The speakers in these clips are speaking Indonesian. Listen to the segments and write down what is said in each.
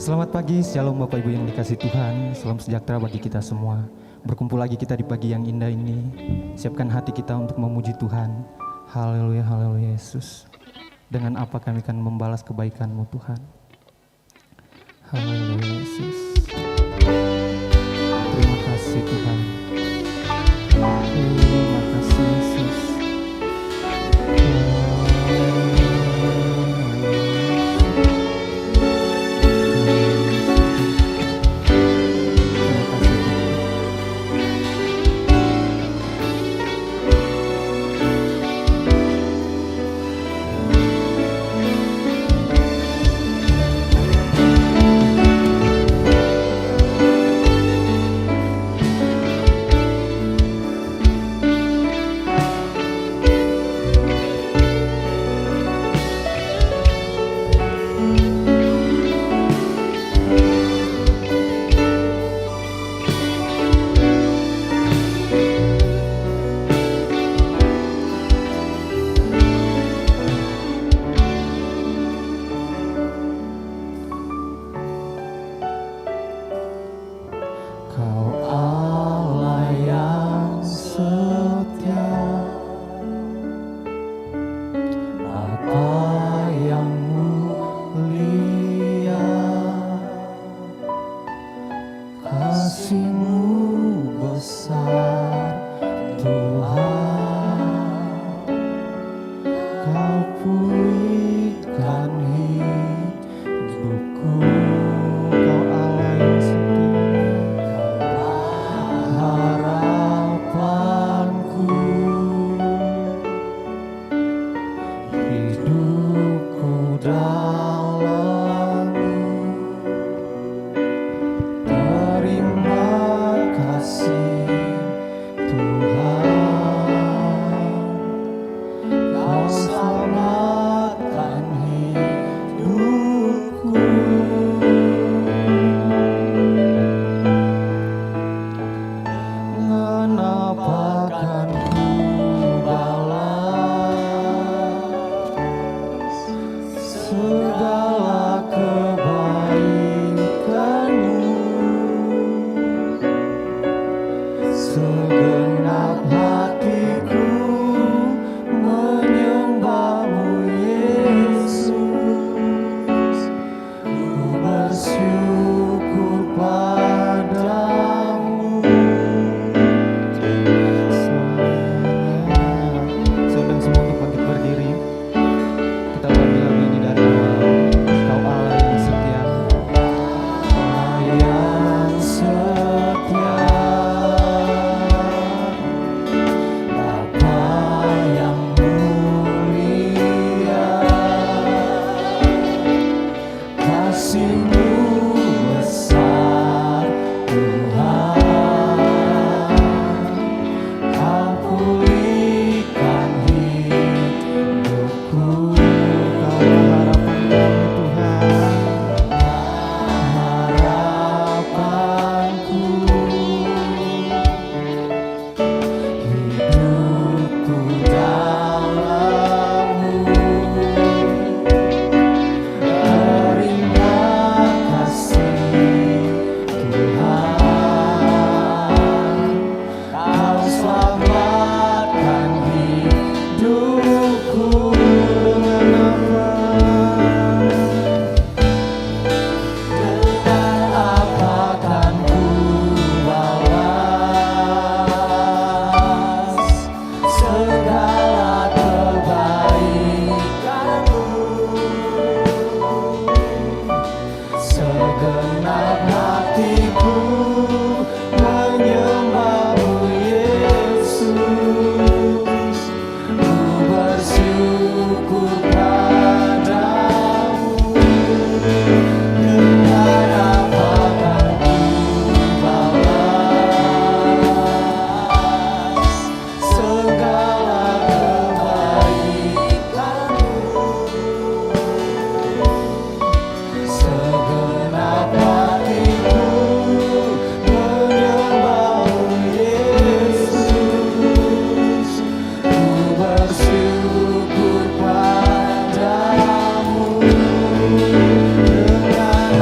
Selamat pagi, shalom Bapak Ibu yang dikasihi Tuhan. Salam sejahtera bagi kita semua. Berkumpul lagi kita di pagi yang indah ini. Siapkan hati kita untuk memuji Tuhan. Haleluya, haleluya Yesus. Dengan apa kami akan membalas kebaikan-Mu Tuhan. Haleluya Yesus. Terima kasih Tuhan. Terima kasih Yesus.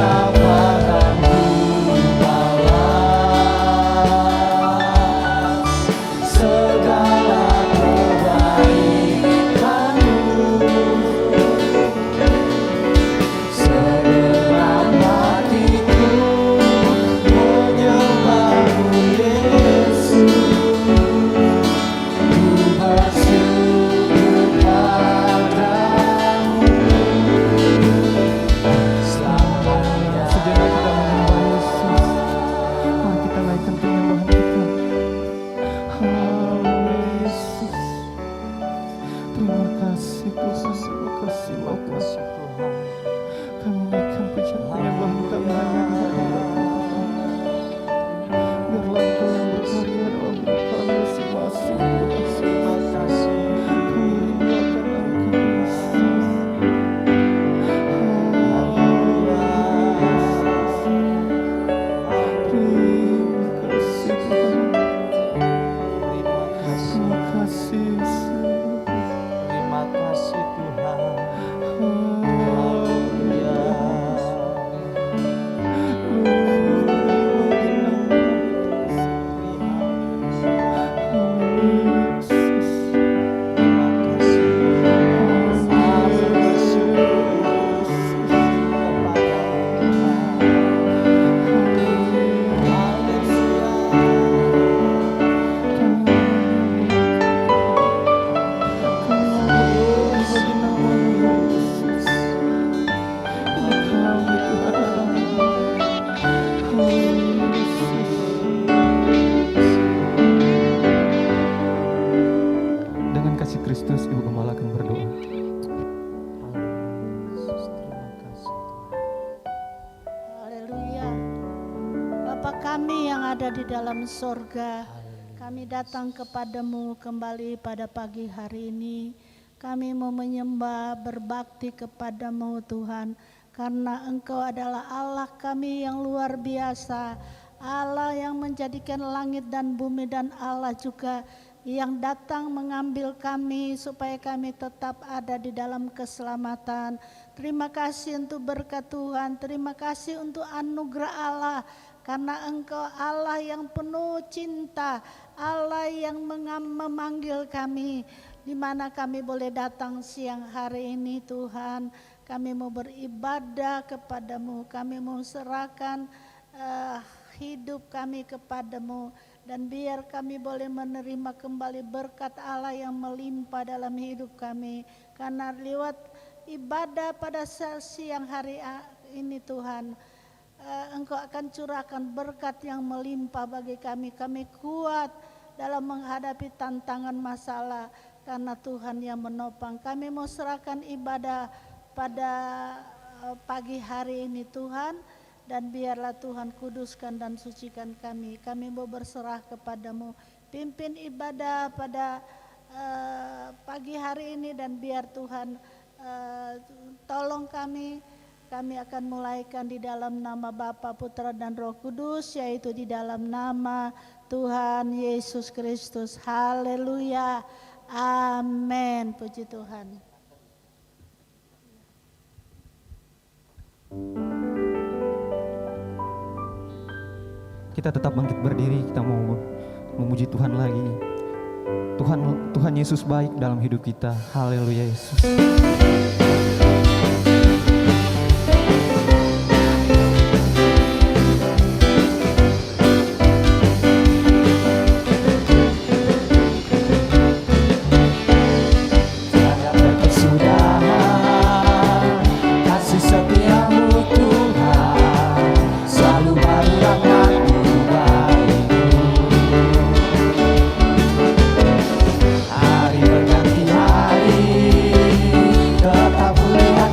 Apa Terima kasih Tuhan, terima kasih Bapa. Kami naikkan pujian penyembahan kami hanya di hadirat-Mu. Biarlah Engkau yang berkarya dalam hidup kami masing-masing. Terima kasih. Kami rindu akan Engkau Yesus. Kristus, Ibu Gembala akan berdoa. Haleluya. Bapa kami yang ada di dalam sorga, kami datang kepadamu kembali pada pagi hari ini. Kami mau menyembah, berbakti kepadamu Tuhan, karena Engkau adalah Allah kami yang luar biasa, Allah yang menjadikan langit dan bumi, dan Allah juga yang datang mengambil kami supaya kami tetap ada di dalam keselamatan. Terima kasih untuk berkat Tuhan, terima kasih untuk anugerah Allah, karena Engkau Allah yang penuh cinta, Allah yang memanggil kami, di mana kami boleh datang siang hari ini Tuhan. Kami mau beribadah kepadamu, kami mau serahkan hidup kami kepadamu, dan biar kami boleh menerima kembali berkat Allah yang melimpah dalam hidup kami. Karena lewat ibadah pada siang hari ini Tuhan, Engkau akan curahkan berkat yang melimpah bagi kami. Kami kuat dalam menghadapi tantangan masalah, karena Tuhan yang menopang. Kami mau serahkan ibadah pada pagi hari ini Tuhan, dan biarlah Tuhan kuduskan dan sucikan kami. Kami mau berserah kepadamu. Pimpin ibadah pada pagi hari ini, dan biar Tuhan tolong kami. Kami akan mulaikan di dalam nama Bapa, Putra, dan Roh Kudus, yaitu di dalam nama Tuhan Yesus Kristus. Haleluya. Amin. Puji Tuhan. Kita tetap bangkit berdiri, kita mau memuji Tuhan lagi. Tuhan Yesus baik dalam hidup kita. Haleluya Yesus. Hari berganti hari, tetap kulihat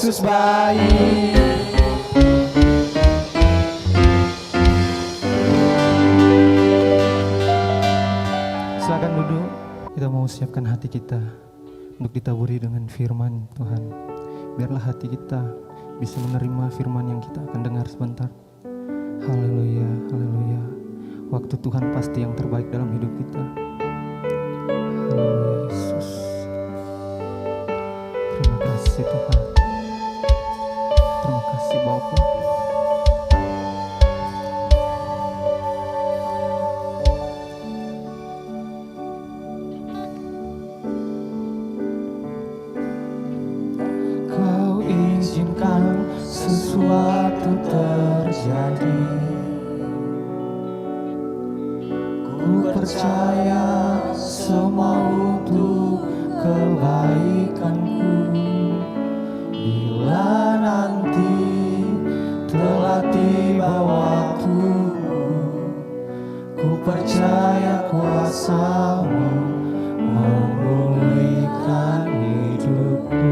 Yesus baik. Silakan duduk. Kita mau siapkan hati kita untuk ditaburi dengan firman Tuhan. Biarlah hati kita bisa menerima firman yang kita akan dengar sebentar. Haleluya, haleluya. Waktu Tuhan pasti yang terbaik dalam hidup kita. Haleluya Yesus. Terima kasih Tuhan. Terima kasih Bapa. Kau izinkan sesuatu terjadi. Ku percaya semua untuk kebaikanku. Bila nanti telah tiba waktumu, ku percaya kuasa-Mu memulihkan hidupku.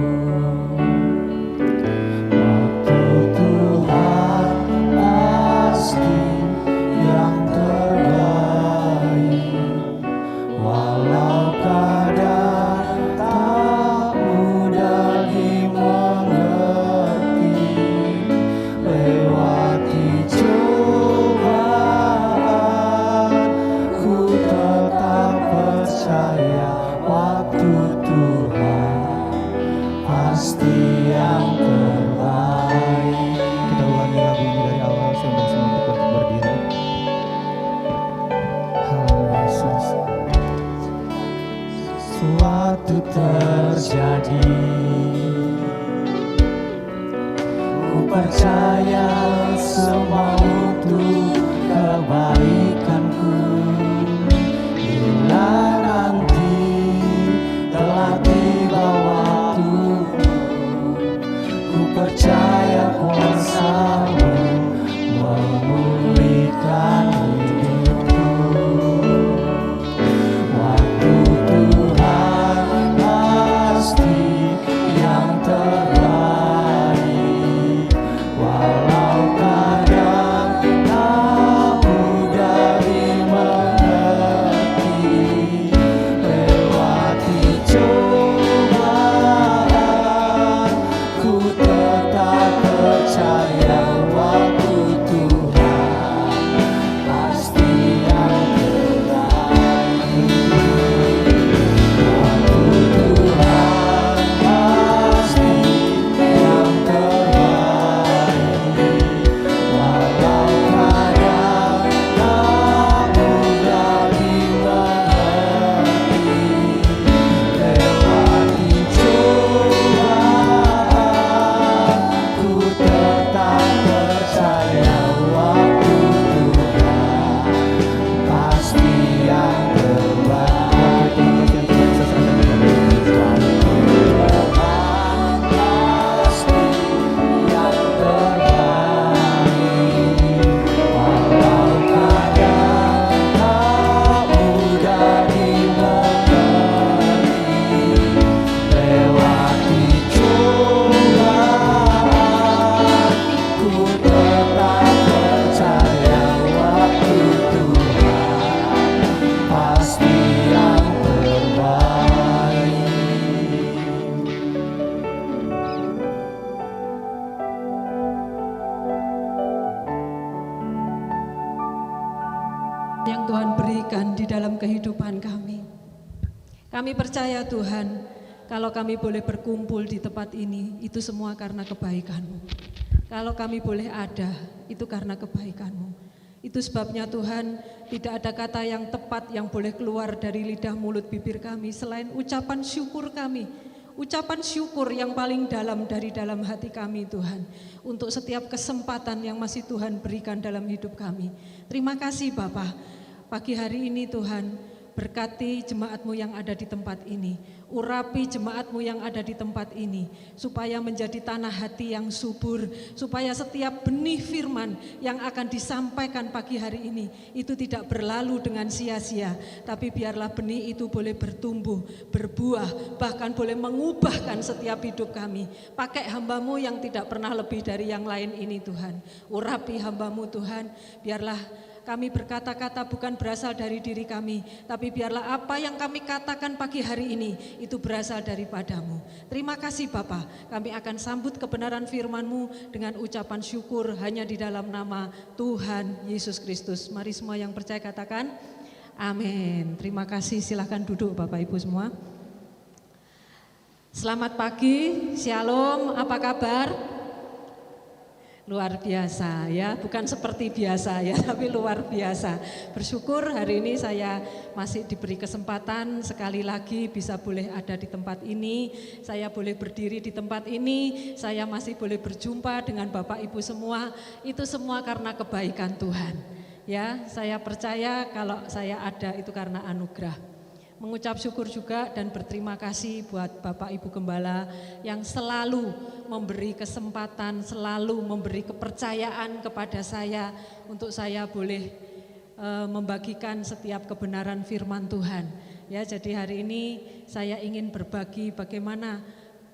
Waktu Tuhan pasti yang terbaik, walau kadang tak mudah dimengerti. Lewati cobaan, ku tetap percaya waktu Tuhan pasti yang terbaik. Kita ulangi lagu ini dari awal sampai semua untuk berdiri. Haleluya Yesus. Suatu terjadi, ku percaya semua untuk kebaikanku. Bila nanti telah tiba waktumu, ku percaya kuasa-Mu memulihkan hidupku. Waktu Tuhan pasti yang terbaik, walau kadang tak mudah dimengerti. Lewati cobaan, ku tetap percaya waktu Tuhan pasti yang terbaik. Waktu Tuhan pasti yang terbaik, walau kadang tak mudah dimengerti. Lewati cobaan, ku tetap percaya waktu Tuhan pasti yang terbaik. Tuhan pasti yang terbaik, walau kadang tak mudah dimengerti. Lewati cobaan, ku tetap percaya waktu Tuhan pasti yang terbaik. Yang Tuhan berikan di dalam kehidupan kami. Kami percaya Tuhan, kalau kami boleh berkumpul di tempat ini, itu semua karena kebaikan-Mu. Kalau kami boleh ada, itu karena kebaikan-Mu. Itu sebabnya Tuhan, tidak ada kata yang tepat yang boleh keluar dari lidah mulut bibir kami selain ucapan syukur kami. Ucapan syukur yang paling dalam dari dalam hati kami Tuhan, untuk setiap kesempatan yang masih Tuhan berikan dalam hidup kami. Terima kasih Bapa, pagi hari ini Tuhan, berkati jemaat-Mu yang ada di tempat ini. Urapi jemaat-Mu yang ada di tempat ini, supaya menjadi tanah hati yang subur, supaya setiap benih firman yang akan disampaikan pagi hari ini, itu tidak berlalu dengan sia-sia, tapi biarlah benih itu boleh bertumbuh, berbuah, bahkan boleh mengubahkan setiap hidup kami. Pakai hamba-Mu yang tidak pernah lebih dari yang lain ini Tuhan. Urapi hamba-Mu Tuhan, biarlah kami berkata-kata bukan berasal dari diri kami, tapi biarlah apa yang kami katakan pagi hari ini itu berasal daripada-Mu. Terima kasih Bapa, kami akan sambut kebenaran firman-Mu dengan ucapan syukur hanya di dalam nama Tuhan Yesus Kristus. Mari semua yang percaya katakan amin. Terima kasih, silakan duduk Bapak Ibu semua. Selamat pagi, shalom, apa kabar? Luar biasa ya, bukan seperti biasa ya, tapi luar biasa. Bersyukur hari ini saya masih diberi kesempatan sekali lagi bisa boleh ada di tempat ini. Saya boleh berdiri di tempat ini, saya masih boleh berjumpa dengan Bapak Ibu semua. Itu semua karena kebaikan Tuhan. Ya, saya percaya kalau saya ada itu karena anugerah. Mengucap syukur juga dan berterima kasih buat Bapak Ibu Gembala yang selalu memberi kesempatan, selalu memberi kepercayaan kepada saya untuk saya boleh membagikan setiap kebenaran firman Tuhan. Ya, jadi hari ini saya ingin berbagi bagaimana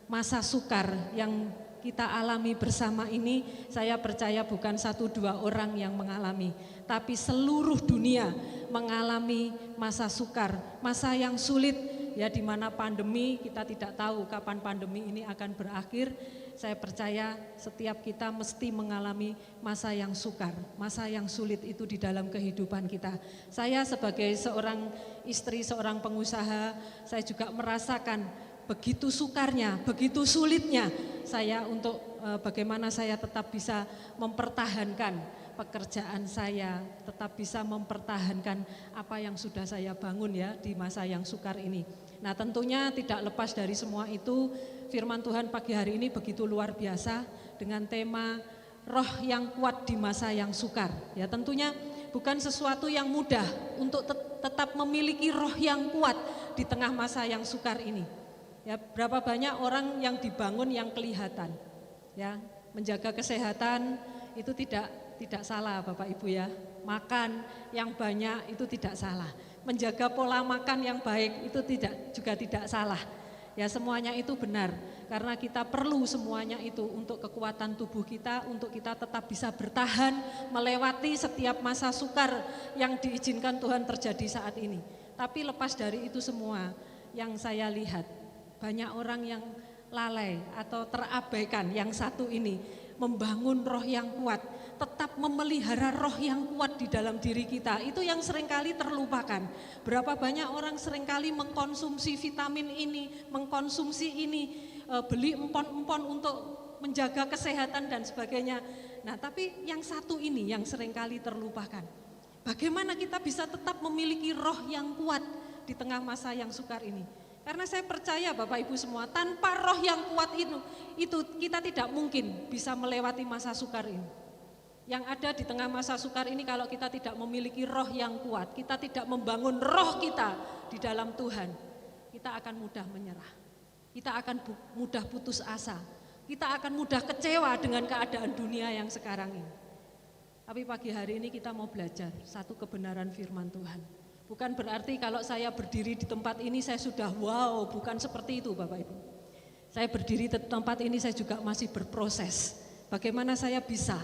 masa sukar yang kita alami bersama ini. Saya percaya bukan 1-2 orang yang mengalami, tapi seluruh dunia mengalami masa sukar, masa yang sulit ya, di mana pandemi kita tidak tahu kapan pandemi ini akan berakhir. Saya percaya setiap kita mesti mengalami masa yang sukar, masa yang sulit itu di dalam kehidupan kita. Saya sebagai seorang istri, seorang pengusaha, saya juga merasakan begitu sukarnya, begitu sulitnya saya untuk bagaimana saya tetap bisa mempertahankan pekerjaan saya, tetap bisa mempertahankan apa yang sudah saya bangun ya di masa yang sukar ini. Nah, tentunya tidak lepas dari semua itu, firman Tuhan pagi hari ini begitu luar biasa dengan tema roh yang kuat di masa yang sukar. Ya, tentunya bukan sesuatu yang mudah untuk tetap memiliki roh yang kuat di tengah masa yang sukar ini. Ya, berapa banyak orang yang dibangun yang kelihatan. Ya, menjaga kesehatan itu tidak salah Bapak Ibu ya. Makan yang banyak itu tidak salah. Menjaga pola makan yang baik itu juga tidak salah. Ya, semuanya itu benar. Karena kita perlu semuanya itu untuk kekuatan tubuh kita, untuk kita tetap bisa bertahan melewati setiap masa sukar yang diizinkan Tuhan terjadi saat ini. Tapi lepas dari itu semua yang saya lihat, banyak orang yang lalai atau terabaikan yang satu ini, membangun roh yang kuat, tetap memelihara roh yang kuat di dalam diri kita. Itu yang seringkali terlupakan. Berapa banyak orang seringkali mengkonsumsi vitamin ini, mengkonsumsi ini, beli empon-empon untuk menjaga kesehatan dan sebagainya. Nah, tapi yang satu ini yang seringkali terlupakan. Bagaimana kita bisa tetap memiliki roh yang kuat di tengah masa yang sukar ini? Karena saya percaya Bapak Ibu semua, tanpa roh yang kuat itu kita tidak mungkin bisa melewati masa sukar ini. Yang ada di tengah masa sukar ini, kalau kita tidak memiliki roh yang kuat, kita tidak membangun roh kita di dalam Tuhan, kita akan mudah menyerah. Kita akan mudah putus asa. Kita akan mudah kecewa dengan keadaan dunia yang sekarang ini. Tapi pagi hari ini kita mau belajar satu kebenaran firman Tuhan. Bukan berarti kalau saya berdiri di tempat ini saya sudah wow, bukan seperti itu Bapak Ibu. Saya berdiri di tempat ini saya juga masih berproses. Bagaimana saya bisa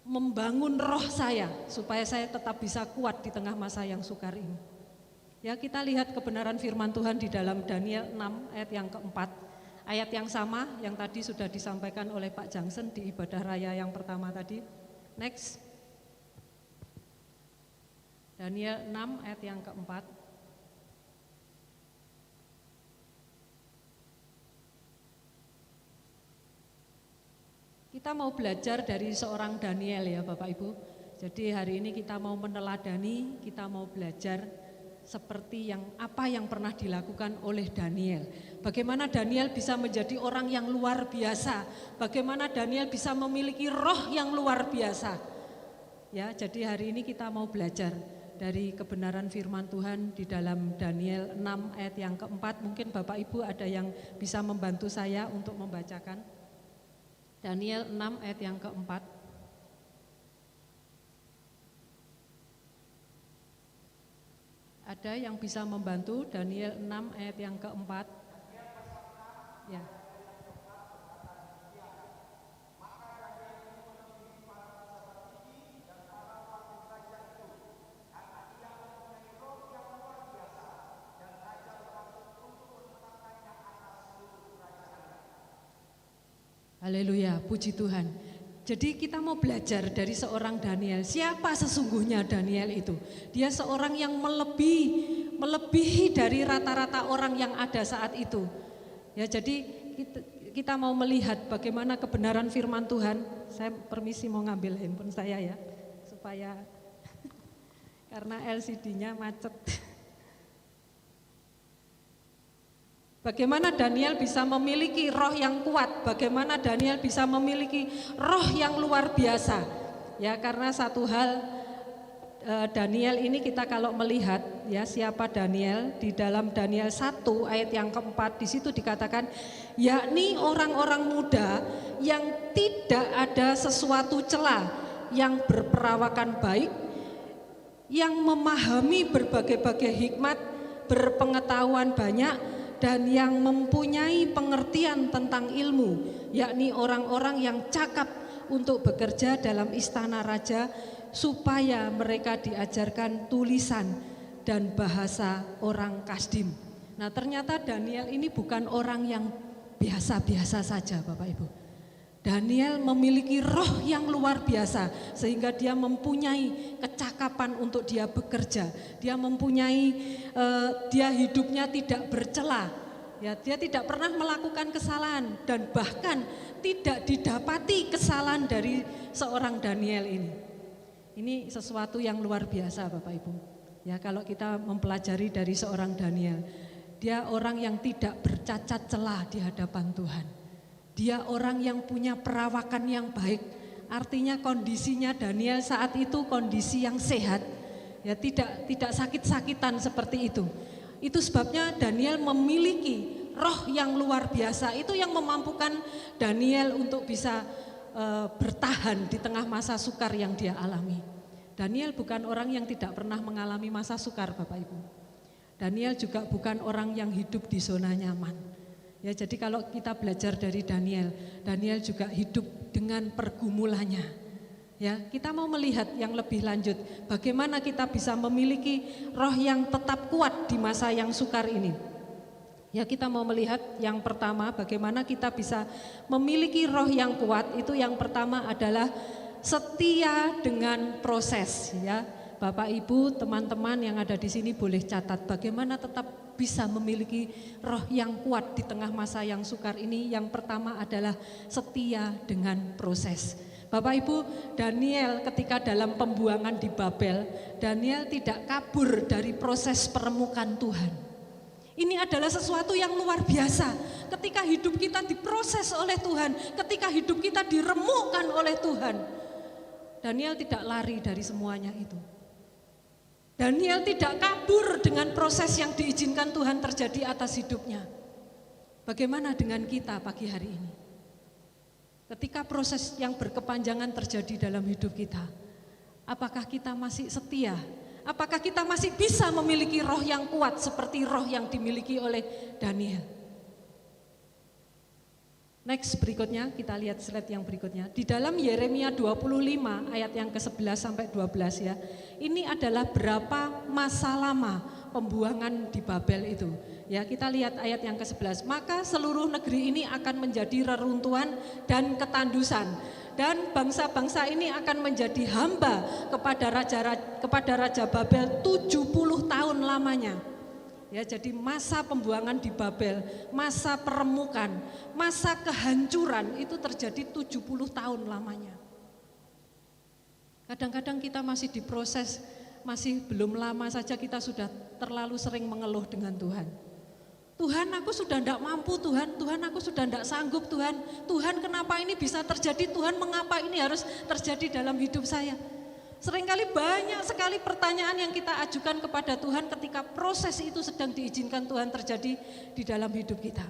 membangun roh saya supaya saya tetap bisa kuat di tengah masa yang sukar ini. Ya, kita lihat kebenaran firman Tuhan di dalam Daniel 6 ayat yang keempat. Ayat yang sama yang tadi sudah disampaikan oleh Pak Jangsen di ibadah raya yang pertama tadi. Next. Daniel 6 ayat yang keempat. Kita mau belajar dari seorang Daniel ya Bapak Ibu. Jadi hari ini kita mau meneladani, kita mau belajar seperti apa yang pernah dilakukan oleh Daniel. Bagaimana Daniel bisa menjadi orang yang luar biasa. Bagaimana Daniel bisa memiliki roh yang luar biasa. Ya, jadi hari ini kita mau belajar dari kebenaran firman Tuhan di dalam Daniel 6 ayat yang keempat. Mungkin Bapak Ibu ada yang bisa membantu saya untuk membacakan. Daniel 6 ayat yang keempat. Ada yang bisa membantu Daniel 6 ayat yang keempat? Ya. Haleluya, puji Tuhan. Jadi kita mau belajar dari seorang Daniel. Siapa sesungguhnya Daniel itu? Dia seorang yang melebihi dari rata-rata orang yang ada saat itu. Ya, jadi kita mau melihat bagaimana kebenaran firman Tuhan. Saya permisi mau ngambil handphone saya ya, supaya karena LCD-nya macet. Bagaimana Daniel bisa memiliki roh yang kuat, bagaimana Daniel bisa memiliki roh yang luar biasa. Ya, karena satu hal Daniel ini kita kalau melihat ya siapa Daniel di dalam Daniel 1 ayat yang keempat, di situ dikatakan yakni orang-orang muda yang tidak ada sesuatu cela, yang berperawakan baik, yang memahami berbagai-bagai hikmat, berpengetahuan banyak, dan yang mempunyai pengertian tentang ilmu, yakni orang-orang yang cakap untuk bekerja dalam istana raja, supaya mereka diajarkan tulisan dan bahasa orang Kasdim. Nah, ternyata Daniel ini bukan orang yang biasa-biasa saja, Bapak Ibu. Daniel memiliki roh yang luar biasa sehingga dia mempunyai kecakapan untuk dia bekerja. Dia mempunyai dia hidupnya tidak bercela. Ya, dia tidak pernah melakukan kesalahan dan bahkan tidak didapati kesalahan dari seorang Daniel ini. Ini sesuatu yang luar biasa, Bapak Ibu. Ya, kalau kita mempelajari dari seorang Daniel, dia orang yang tidak bercacat celah di hadapan Tuhan. Dia orang yang punya perawakan yang baik, artinya kondisinya Daniel saat itu kondisi yang sehat, ya tidak sakit-sakitan seperti itu. Itu sebabnya Daniel memiliki roh yang luar biasa, itu yang memampukan Daniel untuk bisa bertahan di tengah masa sukar yang dia alami. Daniel bukan orang yang tidak pernah mengalami masa sukar, Bapak Ibu. Daniel juga bukan orang yang hidup di zona nyaman. Ya, jadi kalau kita belajar dari Daniel, Daniel juga hidup dengan pergumulannya. Ya, kita mau melihat yang lebih lanjut, bagaimana kita bisa memiliki roh yang tetap kuat di masa yang sukar ini. Ya, kita mau melihat yang pertama, bagaimana kita bisa memiliki roh yang kuat. Itu yang pertama adalah setia dengan proses. Ya, Bapak Ibu, teman-teman yang ada di sini boleh catat bagaimana tetap bisa memiliki roh yang kuat di tengah masa yang sukar ini. Yang pertama adalah setia dengan proses. Bapak Ibu, Daniel ketika dalam pembuangan di Babel, Daniel tidak kabur dari proses peremukan Tuhan. Ini adalah sesuatu yang luar biasa. Ketika hidup kita diproses oleh Tuhan, ketika hidup kita diremukkan oleh Tuhan, Daniel tidak lari dari semuanya itu. Daniel tidak kabur dengan proses yang diizinkan Tuhan terjadi atas hidupnya. Bagaimana dengan kita pagi hari ini? Ketika proses yang berkepanjangan terjadi dalam hidup kita, apakah kita masih setia? Apakah kita masih bisa memiliki roh yang kuat seperti roh yang dimiliki oleh Daniel? Next, berikutnya kita lihat slide yang berikutnya. Di dalam Yeremia 25 ayat yang ke-11 sampai 12 ya. Ini adalah berapa masa lama pembuangan di Babel itu. Ya, kita lihat ayat yang ke-11. Maka seluruh negeri ini akan menjadi reruntuhan dan ketandusan. Dan bangsa-bangsa ini akan menjadi hamba kepada Raja Babel 70 tahun lamanya. Ya, jadi masa pembuangan di Babel, masa peremukan, masa kehancuran itu terjadi 70 tahun lamanya. Kadang-kadang kita masih diproses, masih belum lama saja kita sudah terlalu sering mengeluh dengan Tuhan. Tuhan, aku sudah tidak mampu Tuhan, Tuhan aku sudah tidak sanggup Tuhan, Tuhan kenapa ini bisa terjadi, Tuhan mengapa ini harus terjadi dalam hidup saya. Seringkali banyak sekali pertanyaan yang kita ajukan kepada Tuhan ketika proses itu sedang diizinkan Tuhan terjadi di dalam hidup kita.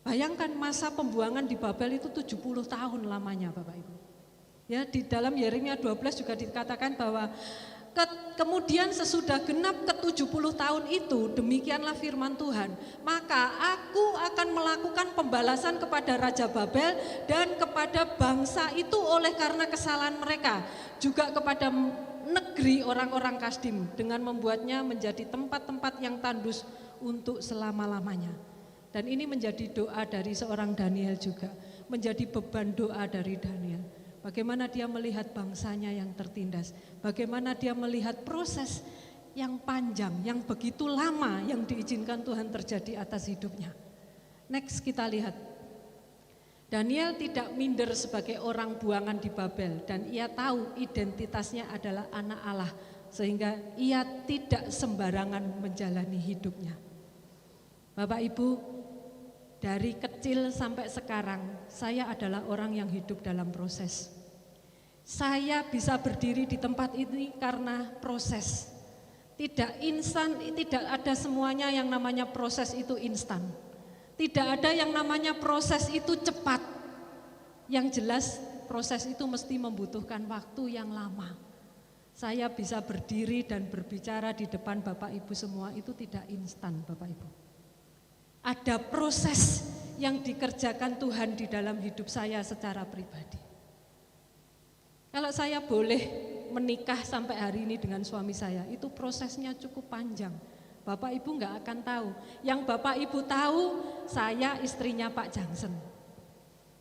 Bayangkan masa pembuangan di Babel itu 70 tahun lamanya Bapak Ibu. Ya, di dalam Yeremia 12 juga dikatakan bahwa kemudian sesudah genap ke-70 tahun itu, demikianlah firman Tuhan, maka aku akan melakukan pembalasan kepada Raja Babel dan kepada bangsa itu oleh karena kesalahan mereka, juga kepada negeri orang-orang Kasdim dengan membuatnya menjadi tempat-tempat yang tandus untuk selama-lamanya. Dan ini menjadi doa dari seorang Daniel juga, menjadi beban doa dari Daniel. Bagaimana dia melihat bangsanya yang tertindas, bagaimana dia melihat proses yang panjang, yang begitu lama yang diizinkan Tuhan terjadi atas hidupnya. Next kita lihat, Daniel tidak minder sebagai orang buangan di Babel dan ia tahu identitasnya adalah anak Allah, sehingga ia tidak sembarangan menjalani hidupnya. Bapak Ibu, dari kecil sampai sekarang saya adalah orang yang hidup dalam proses. Saya bisa berdiri di tempat ini karena proses. Tidak instan, tidak ada semuanya yang namanya proses itu instan. Tidak ada yang namanya proses itu cepat. Yang jelas proses itu mesti membutuhkan waktu yang lama. Saya bisa berdiri dan berbicara di depan Bapak Ibu semua itu tidak instan Bapak Ibu. Ada proses yang dikerjakan Tuhan di dalam hidup saya secara pribadi. Kalau saya boleh menikah sampai hari ini dengan suami saya, itu prosesnya cukup panjang. Bapak Ibu nggak akan tahu. Yang Bapak Ibu tahu, saya istrinya Pak Jangsen.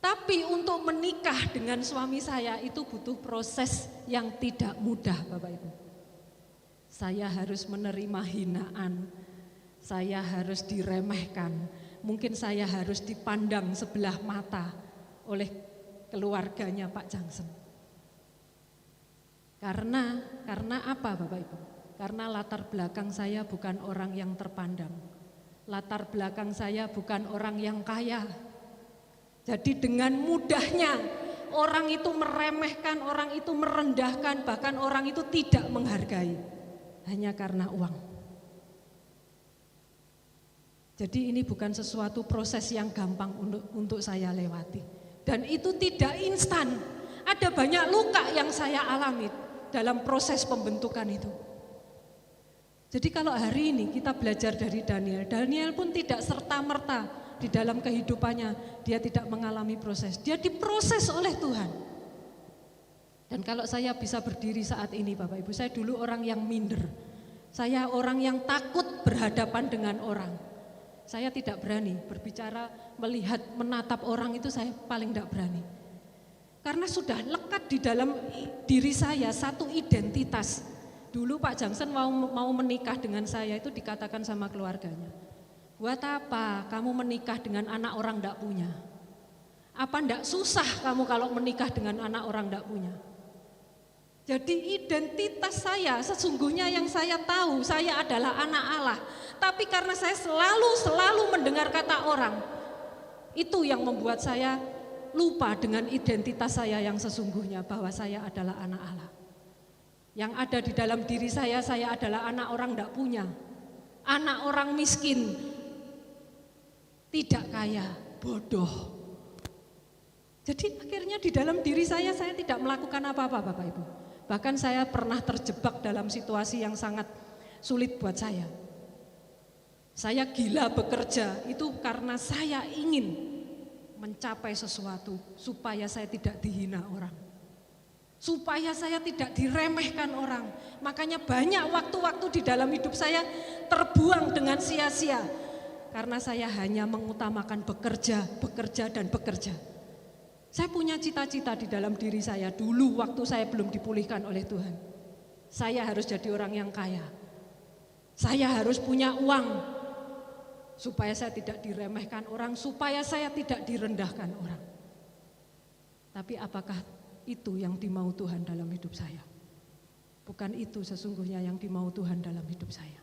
Tapi untuk menikah dengan suami saya itu butuh proses yang tidak mudah Bapak Ibu. Saya harus menerima hinaan, saya harus diremehkan, mungkin saya harus dipandang sebelah mata oleh keluarganya Pak Jangsen. Karena apa Bapak Ibu? Karena latar belakang saya bukan orang yang terpandang. Latar belakang saya bukan orang yang kaya. Jadi dengan mudahnya orang itu meremehkan, orang itu merendahkan, bahkan orang itu tidak menghargai. Hanya karena uang. Jadi ini bukan sesuatu proses yang gampang untuk saya lewati. Dan itu tidak instan. Ada banyak luka yang saya alami dalam proses pembentukan itu. Jadi kalau hari ini kita belajar dari Daniel, Daniel pun tidak serta-merta di dalam kehidupannya, dia tidak mengalami proses, dia diproses oleh Tuhan. Dan kalau saya bisa berdiri saat ini Bapak Ibu, saya dulu orang yang minder, saya orang yang takut berhadapan dengan orang. Saya tidak berani berbicara, melihat, menatap orang itu saya paling tidak berani. Karena sudah lekat di dalam diri saya satu identitas. Dulu Pak Jangsen mau menikah dengan saya itu dikatakan sama keluarganya, buat apa kamu menikah dengan anak orang tidak punya? Apa tidak susah kamu kalau menikah dengan anak orang tidak punya? Jadi identitas saya sesungguhnya yang saya tahu, saya adalah anak Allah. Tapi karena saya selalu mendengar kata orang, itu yang membuat saya lupa dengan identitas saya yang sesungguhnya, bahwa saya adalah anak Allah. Yang ada di dalam diri saya adalah anak orang tidak punya, anak orang miskin, tidak kaya, bodoh. Jadi akhirnya di dalam diri saya tidak melakukan apa-apa Bapak Ibu. Bahkan saya pernah terjebak dalam situasi yang sangat sulit buat saya. Saya gila bekerja itu karena saya ingin mencapai sesuatu supaya saya tidak dihina orang, supaya saya tidak diremehkan orang. Makanya banyak waktu-waktu di dalam hidup saya terbuang dengan sia-sia karena saya hanya mengutamakan bekerja dan bekerja. Saya punya cita-cita di dalam diri saya dulu waktu saya belum dipulihkan oleh Tuhan. Saya harus jadi orang yang kaya, saya harus punya uang supaya saya tidak diremehkan orang, supaya saya tidak direndahkan orang. Tapi apakah itu yang dimau Tuhan dalam hidup saya? Bukan itu sesungguhnya yang dimau Tuhan dalam hidup saya.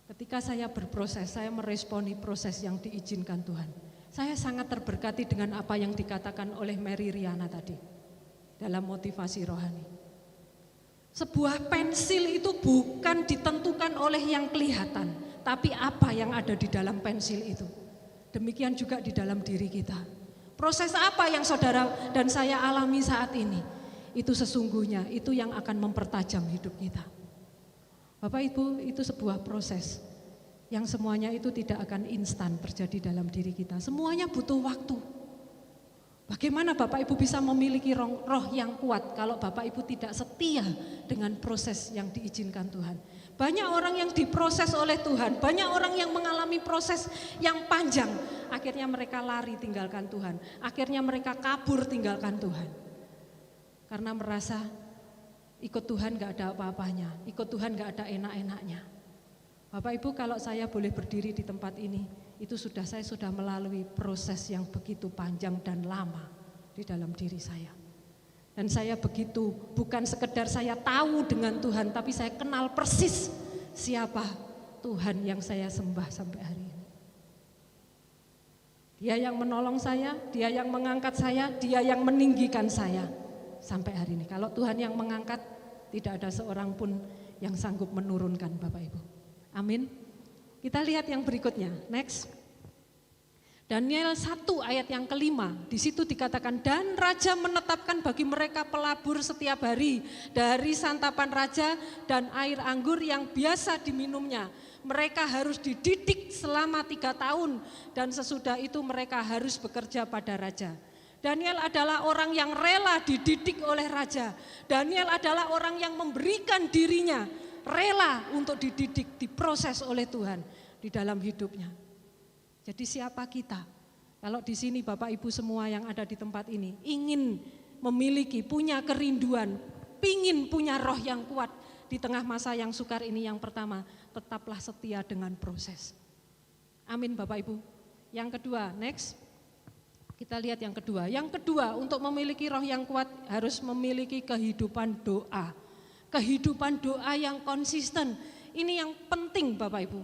Ketika saya berproses, saya meresponi proses yang diizinkan Tuhan. Saya sangat terberkati dengan apa yang dikatakan oleh Mary Riana tadi. dalam motivasi rohani. Sebuah pensil itu bukan ditentukan oleh yang kelihatan, tapi apa yang ada di dalam pensil itu. Demikian juga di dalam diri kita. Proses apa yang saudara dan saya alami saat ini, itu sesungguhnya itu yang akan mempertajam hidup kita. Bapak Ibu, itu sebuah proses yang semuanya itu tidak akan instan terjadi dalam diri kita. Semuanya butuh waktu. Bagaimana Bapak Ibu bisa memiliki roh yang kuat kalau Bapak Ibu tidak setia dengan proses yang diizinkan Tuhan? Banyak orang yang diproses oleh Tuhan, banyak orang yang mengalami proses yang panjang, akhirnya mereka lari tinggalkan Tuhan, akhirnya mereka kabur tinggalkan Tuhan. Karena merasa ikut Tuhan gak ada apa-apanya, ikut Tuhan gak ada enak-enaknya. Bapak Ibu, kalau saya boleh berdiri di tempat ini, itu saya sudah melalui proses yang begitu panjang dan lama di dalam diri saya. Dan saya begitu, bukan sekedar saya tahu dengan Tuhan, tapi saya kenal persis siapa Tuhan yang saya sembah sampai hari ini. Dia yang menolong saya, Dia yang mengangkat saya, Dia yang meninggikan saya sampai hari ini. Kalau Tuhan yang mengangkat, tidak ada seorang pun yang sanggup menurunkan Bapak Ibu. Amin. Kita lihat yang berikutnya, next. Daniel 1 ayat yang kelima, di situ dikatakan, dan raja menetapkan bagi mereka pelabur setiap hari dari santapan raja dan air anggur yang biasa diminumnya. Mereka harus dididik selama 3 tahun dan sesudah itu mereka harus bekerja pada raja. Daniel adalah orang yang rela dididik oleh raja. Daniel adalah orang yang memberikan dirinya rela untuk dididik, diproses oleh Tuhan di dalam hidupnya. Jadi siapa kita? Kalau di sini Bapak Ibu semua yang ada di tempat ini ingin memiliki, punya kerinduan, pingin punya roh yang kuat di tengah masa yang sukar ini, yang pertama, tetaplah setia dengan proses. Amin Bapak Ibu. Yang kedua, next. Kita lihat yang kedua. Yang kedua, untuk memiliki roh yang kuat harus memiliki kehidupan doa. Kehidupan doa yang konsisten, ini yang penting Bapak Ibu.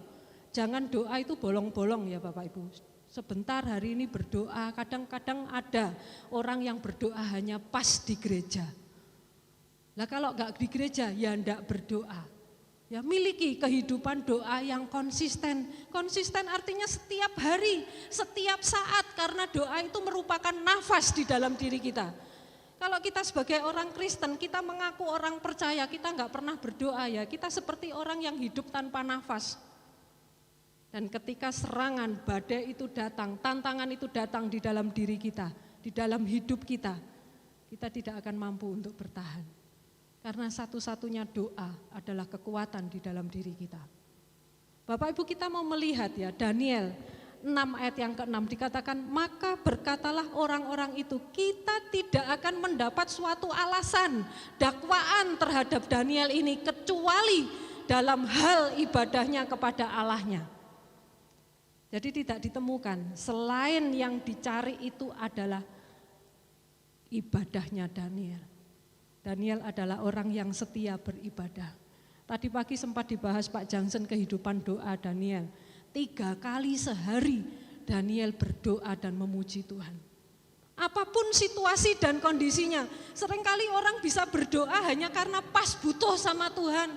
Jangan doa itu bolong-bolong ya Bapak Ibu. Sebentar hari ini berdoa, kadang-kadang ada orang yang berdoa hanya pas di gereja. Lah kalau enggak di gereja ya enggak berdoa. Ya miliki kehidupan doa yang konsisten. Konsisten artinya setiap hari, setiap saat, karena doa itu merupakan nafas di dalam diri kita. Kalau kita sebagai orang Kristen, kita mengaku orang percaya, kita enggak pernah berdoa ya, kita seperti orang yang hidup tanpa nafas. Dan ketika serangan, badai itu datang, tantangan itu datang di dalam diri kita, di dalam hidup kita, kita tidak akan mampu untuk bertahan. Karena satu-satunya doa adalah kekuatan di dalam diri kita. Bapak Ibu, kita mau melihat ya, Daniel 6 ayat yang ke-6 dikatakan, maka berkatalah orang-orang itu, kita tidak akan mendapat suatu alasan, dakwaan terhadap Daniel ini kecuali dalam hal ibadahnya kepada Allahnya. Jadi tidak ditemukan, selain yang dicari itu adalah ibadahnya Daniel. Daniel adalah orang yang setia beribadah. Tadi pagi sempat dibahas Pak Johnson kehidupan doa Daniel. 3 kali sehari Daniel berdoa dan memuji Tuhan. Apapun situasi dan kondisinya, seringkali orang bisa berdoa hanya karena pas butuh sama Tuhan,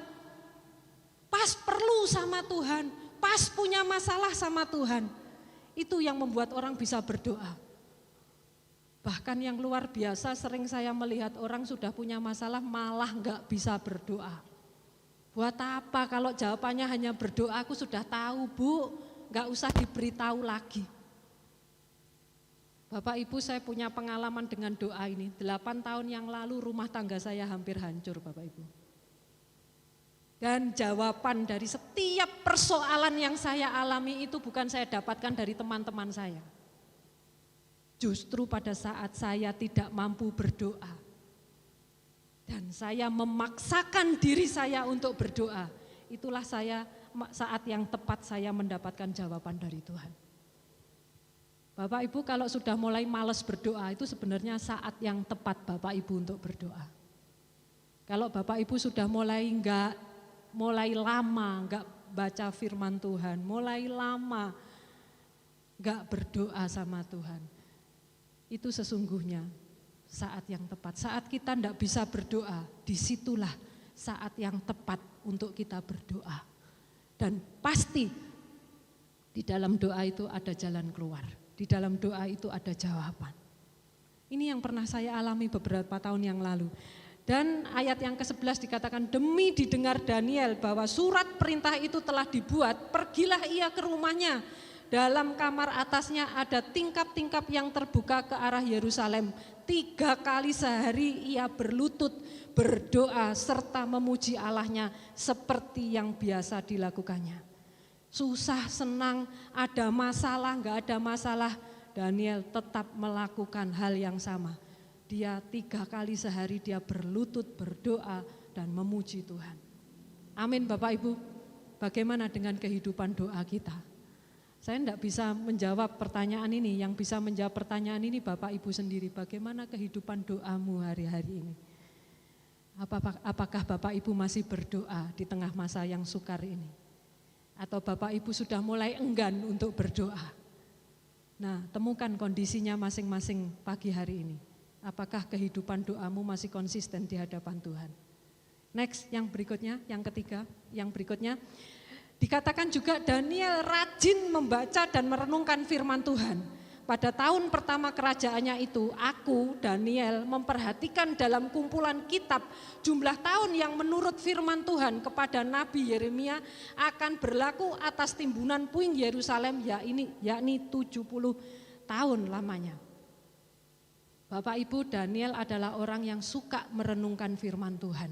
pas perlu sama Tuhan, pas punya masalah sama Tuhan. Itu yang membuat orang bisa berdoa. Bahkan yang luar biasa, sering saya melihat orang sudah punya masalah malah enggak bisa berdoa. Buat apa kalau jawabannya hanya berdoa, aku sudah tahu Bu, enggak usah diberitahu lagi. Bapak Ibu, saya punya pengalaman dengan doa ini. 8 tahun yang lalu rumah tangga saya hampir hancur Bapak Ibu. Dan jawaban dari setiap persoalan yang saya alami itu bukan saya dapatkan dari teman-teman saya. Justru pada saat saya tidak mampu berdoa dan saya memaksakan diri saya untuk berdoa, itulah saat yang tepat saya mendapatkan jawaban dari Tuhan. Bapak Ibu, kalau sudah mulai malas berdoa, itu sebenarnya saat yang tepat Bapak Ibu untuk berdoa. Kalau Bapak Ibu sudah mulai lama enggak baca firman Tuhan, mulai lama enggak berdoa sama Tuhan, itu sesungguhnya saat yang tepat. Saat kita tidak bisa berdoa, disitulah saat yang tepat untuk kita berdoa. Dan pasti di dalam doa itu ada jalan keluar. Di dalam doa itu ada jawaban. Ini yang pernah saya alami beberapa tahun yang lalu. Dan ayat yang ke-11 dikatakan, demi didengar Daniel bahwa surat perintah itu telah dibuat, pergilah ia ke rumahnya. Dalam kamar atasnya ada tingkap-tingkap yang terbuka ke arah Yerusalem. 3 kali sehari ia berlutut, berdoa serta memuji Allahnya seperti yang biasa dilakukannya. Susah, senang, ada masalah, enggak ada masalah, Daniel tetap melakukan hal yang sama. Dia 3 kali sehari dia berlutut, berdoa dan memuji Tuhan. Amin Bapak Ibu. Bagaimana dengan kehidupan doa kita? Saya tidak bisa menjawab pertanyaan ini, yang bisa menjawab pertanyaan ini Bapak Ibu sendiri. Bagaimana kehidupan doamu hari-hari ini? Apakah Bapak Ibu masih berdoa di tengah masa yang sukar ini? Atau Bapak Ibu sudah mulai enggan untuk berdoa? Nah, temukan kondisinya masing-masing pagi hari ini. Apakah kehidupan doamu masih konsisten di hadapan Tuhan? Next, yang berikutnya, yang ketiga, yang berikutnya. Dikatakan juga Daniel rajin membaca dan merenungkan firman Tuhan. Pada tahun pertama kerajaannya itu, aku, Daniel, memperhatikan dalam kumpulan kitab jumlah tahun yang menurut firman Tuhan kepada Nabi Yeremia akan berlaku atas timbunan puing Yerusalem, yakni 70 tahun lamanya. Bapak Ibu, Daniel adalah orang yang suka merenungkan firman Tuhan.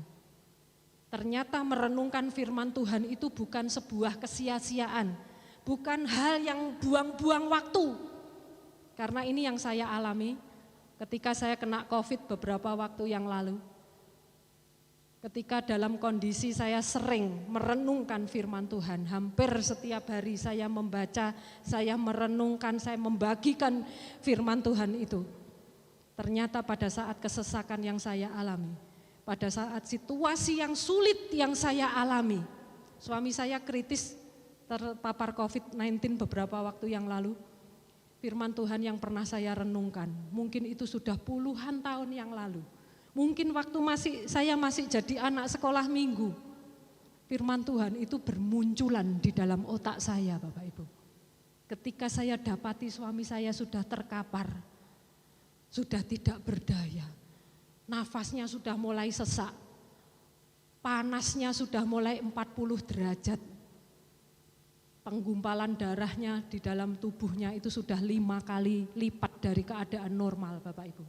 Ternyata merenungkan firman Tuhan itu bukan sebuah kesia-siaan, bukan hal yang buang-buang waktu. Karena ini yang saya alami ketika saya kena COVID beberapa waktu yang lalu. Ketika dalam kondisi saya sering merenungkan firman Tuhan, hampir setiap hari saya membaca, saya merenungkan, saya membagikan firman Tuhan itu. Ternyata pada saat kesesakan yang saya alami, pada saat situasi yang sulit yang saya alami, suami saya kritis terpapar COVID-19 beberapa waktu yang lalu. Firman Tuhan yang pernah saya renungkan, mungkin itu sudah puluhan tahun yang lalu. Mungkin waktu saya masih jadi anak sekolah minggu. Firman Tuhan itu bermunculan di dalam otak saya, Bapak Ibu. Ketika saya dapati suami saya sudah terkapar, sudah tidak berdaya. Nafasnya sudah mulai sesak, panasnya sudah mulai 40 derajat, penggumpalan darahnya di dalam tubuhnya itu sudah 5 kali lipat dari keadaan normal Bapak Ibu.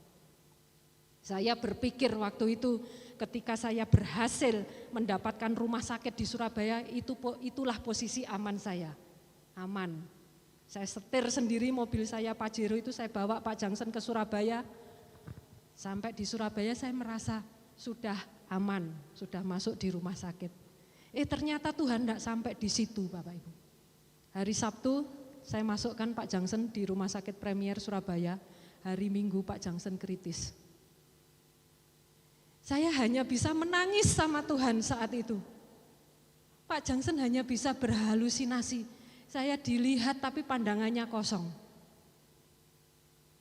Saya berpikir waktu itu ketika saya berhasil mendapatkan rumah sakit di Surabaya, itulah posisi aman saya, aman. Saya setir sendiri mobil saya Pajero itu saya bawa Pak Jangsen ke Surabaya. Sampai di Surabaya saya merasa sudah aman, sudah masuk di rumah sakit. Ternyata Tuhan tidak sampai di situ Bapak Ibu. Hari Sabtu saya masukkan Pak Jangsen di Rumah Sakit Premier Surabaya, hari Minggu Pak Jangsen kritis. Saya hanya bisa menangis sama Tuhan saat itu. Pak Jangsen hanya bisa berhalusinasi, saya dilihat tapi pandangannya kosong.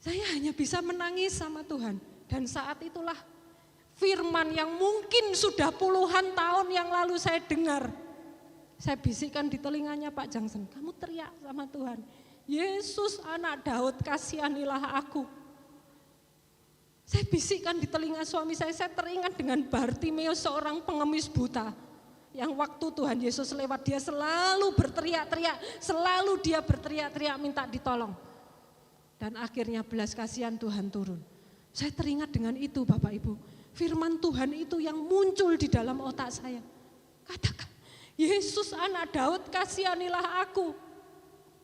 Saya hanya bisa menangis sama Tuhan. Dan saat itulah firman yang mungkin sudah puluhan tahun yang lalu saya dengar. Saya bisikkan di telinganya Pak Jangsen, kamu teriak sama Tuhan, Yesus anak Daud kasihanilah aku. Saya bisikkan di telinga suami saya teringat dengan Bartimeus seorang pengemis buta. Yang waktu Tuhan Yesus lewat dia selalu berteriak-teriak, selalu dia berteriak-teriak minta ditolong. Dan akhirnya belas kasihan Tuhan turun. Saya teringat dengan itu Bapak Ibu, firman Tuhan itu yang muncul di dalam otak saya. Katakan, Yesus anak Daud kasihanilah aku.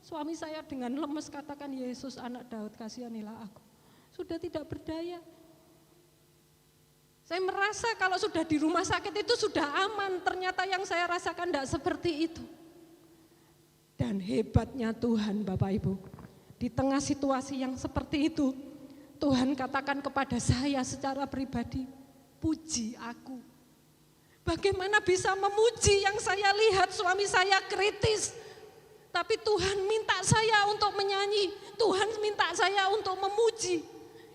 Suami saya dengan lemes katakan, Yesus anak Daud kasihanilah aku. Sudah tidak berdaya. Saya merasa kalau sudah di rumah sakit itu sudah aman, ternyata yang saya rasakan tidak seperti itu. Dan hebatnya Tuhan Bapak Ibu, di tengah situasi yang seperti itu, Tuhan katakan kepada saya secara pribadi, puji aku. Bagaimana bisa memuji yang saya lihat suami saya kritis, tapi Tuhan minta saya untuk menyanyi, Tuhan minta saya untuk memuji.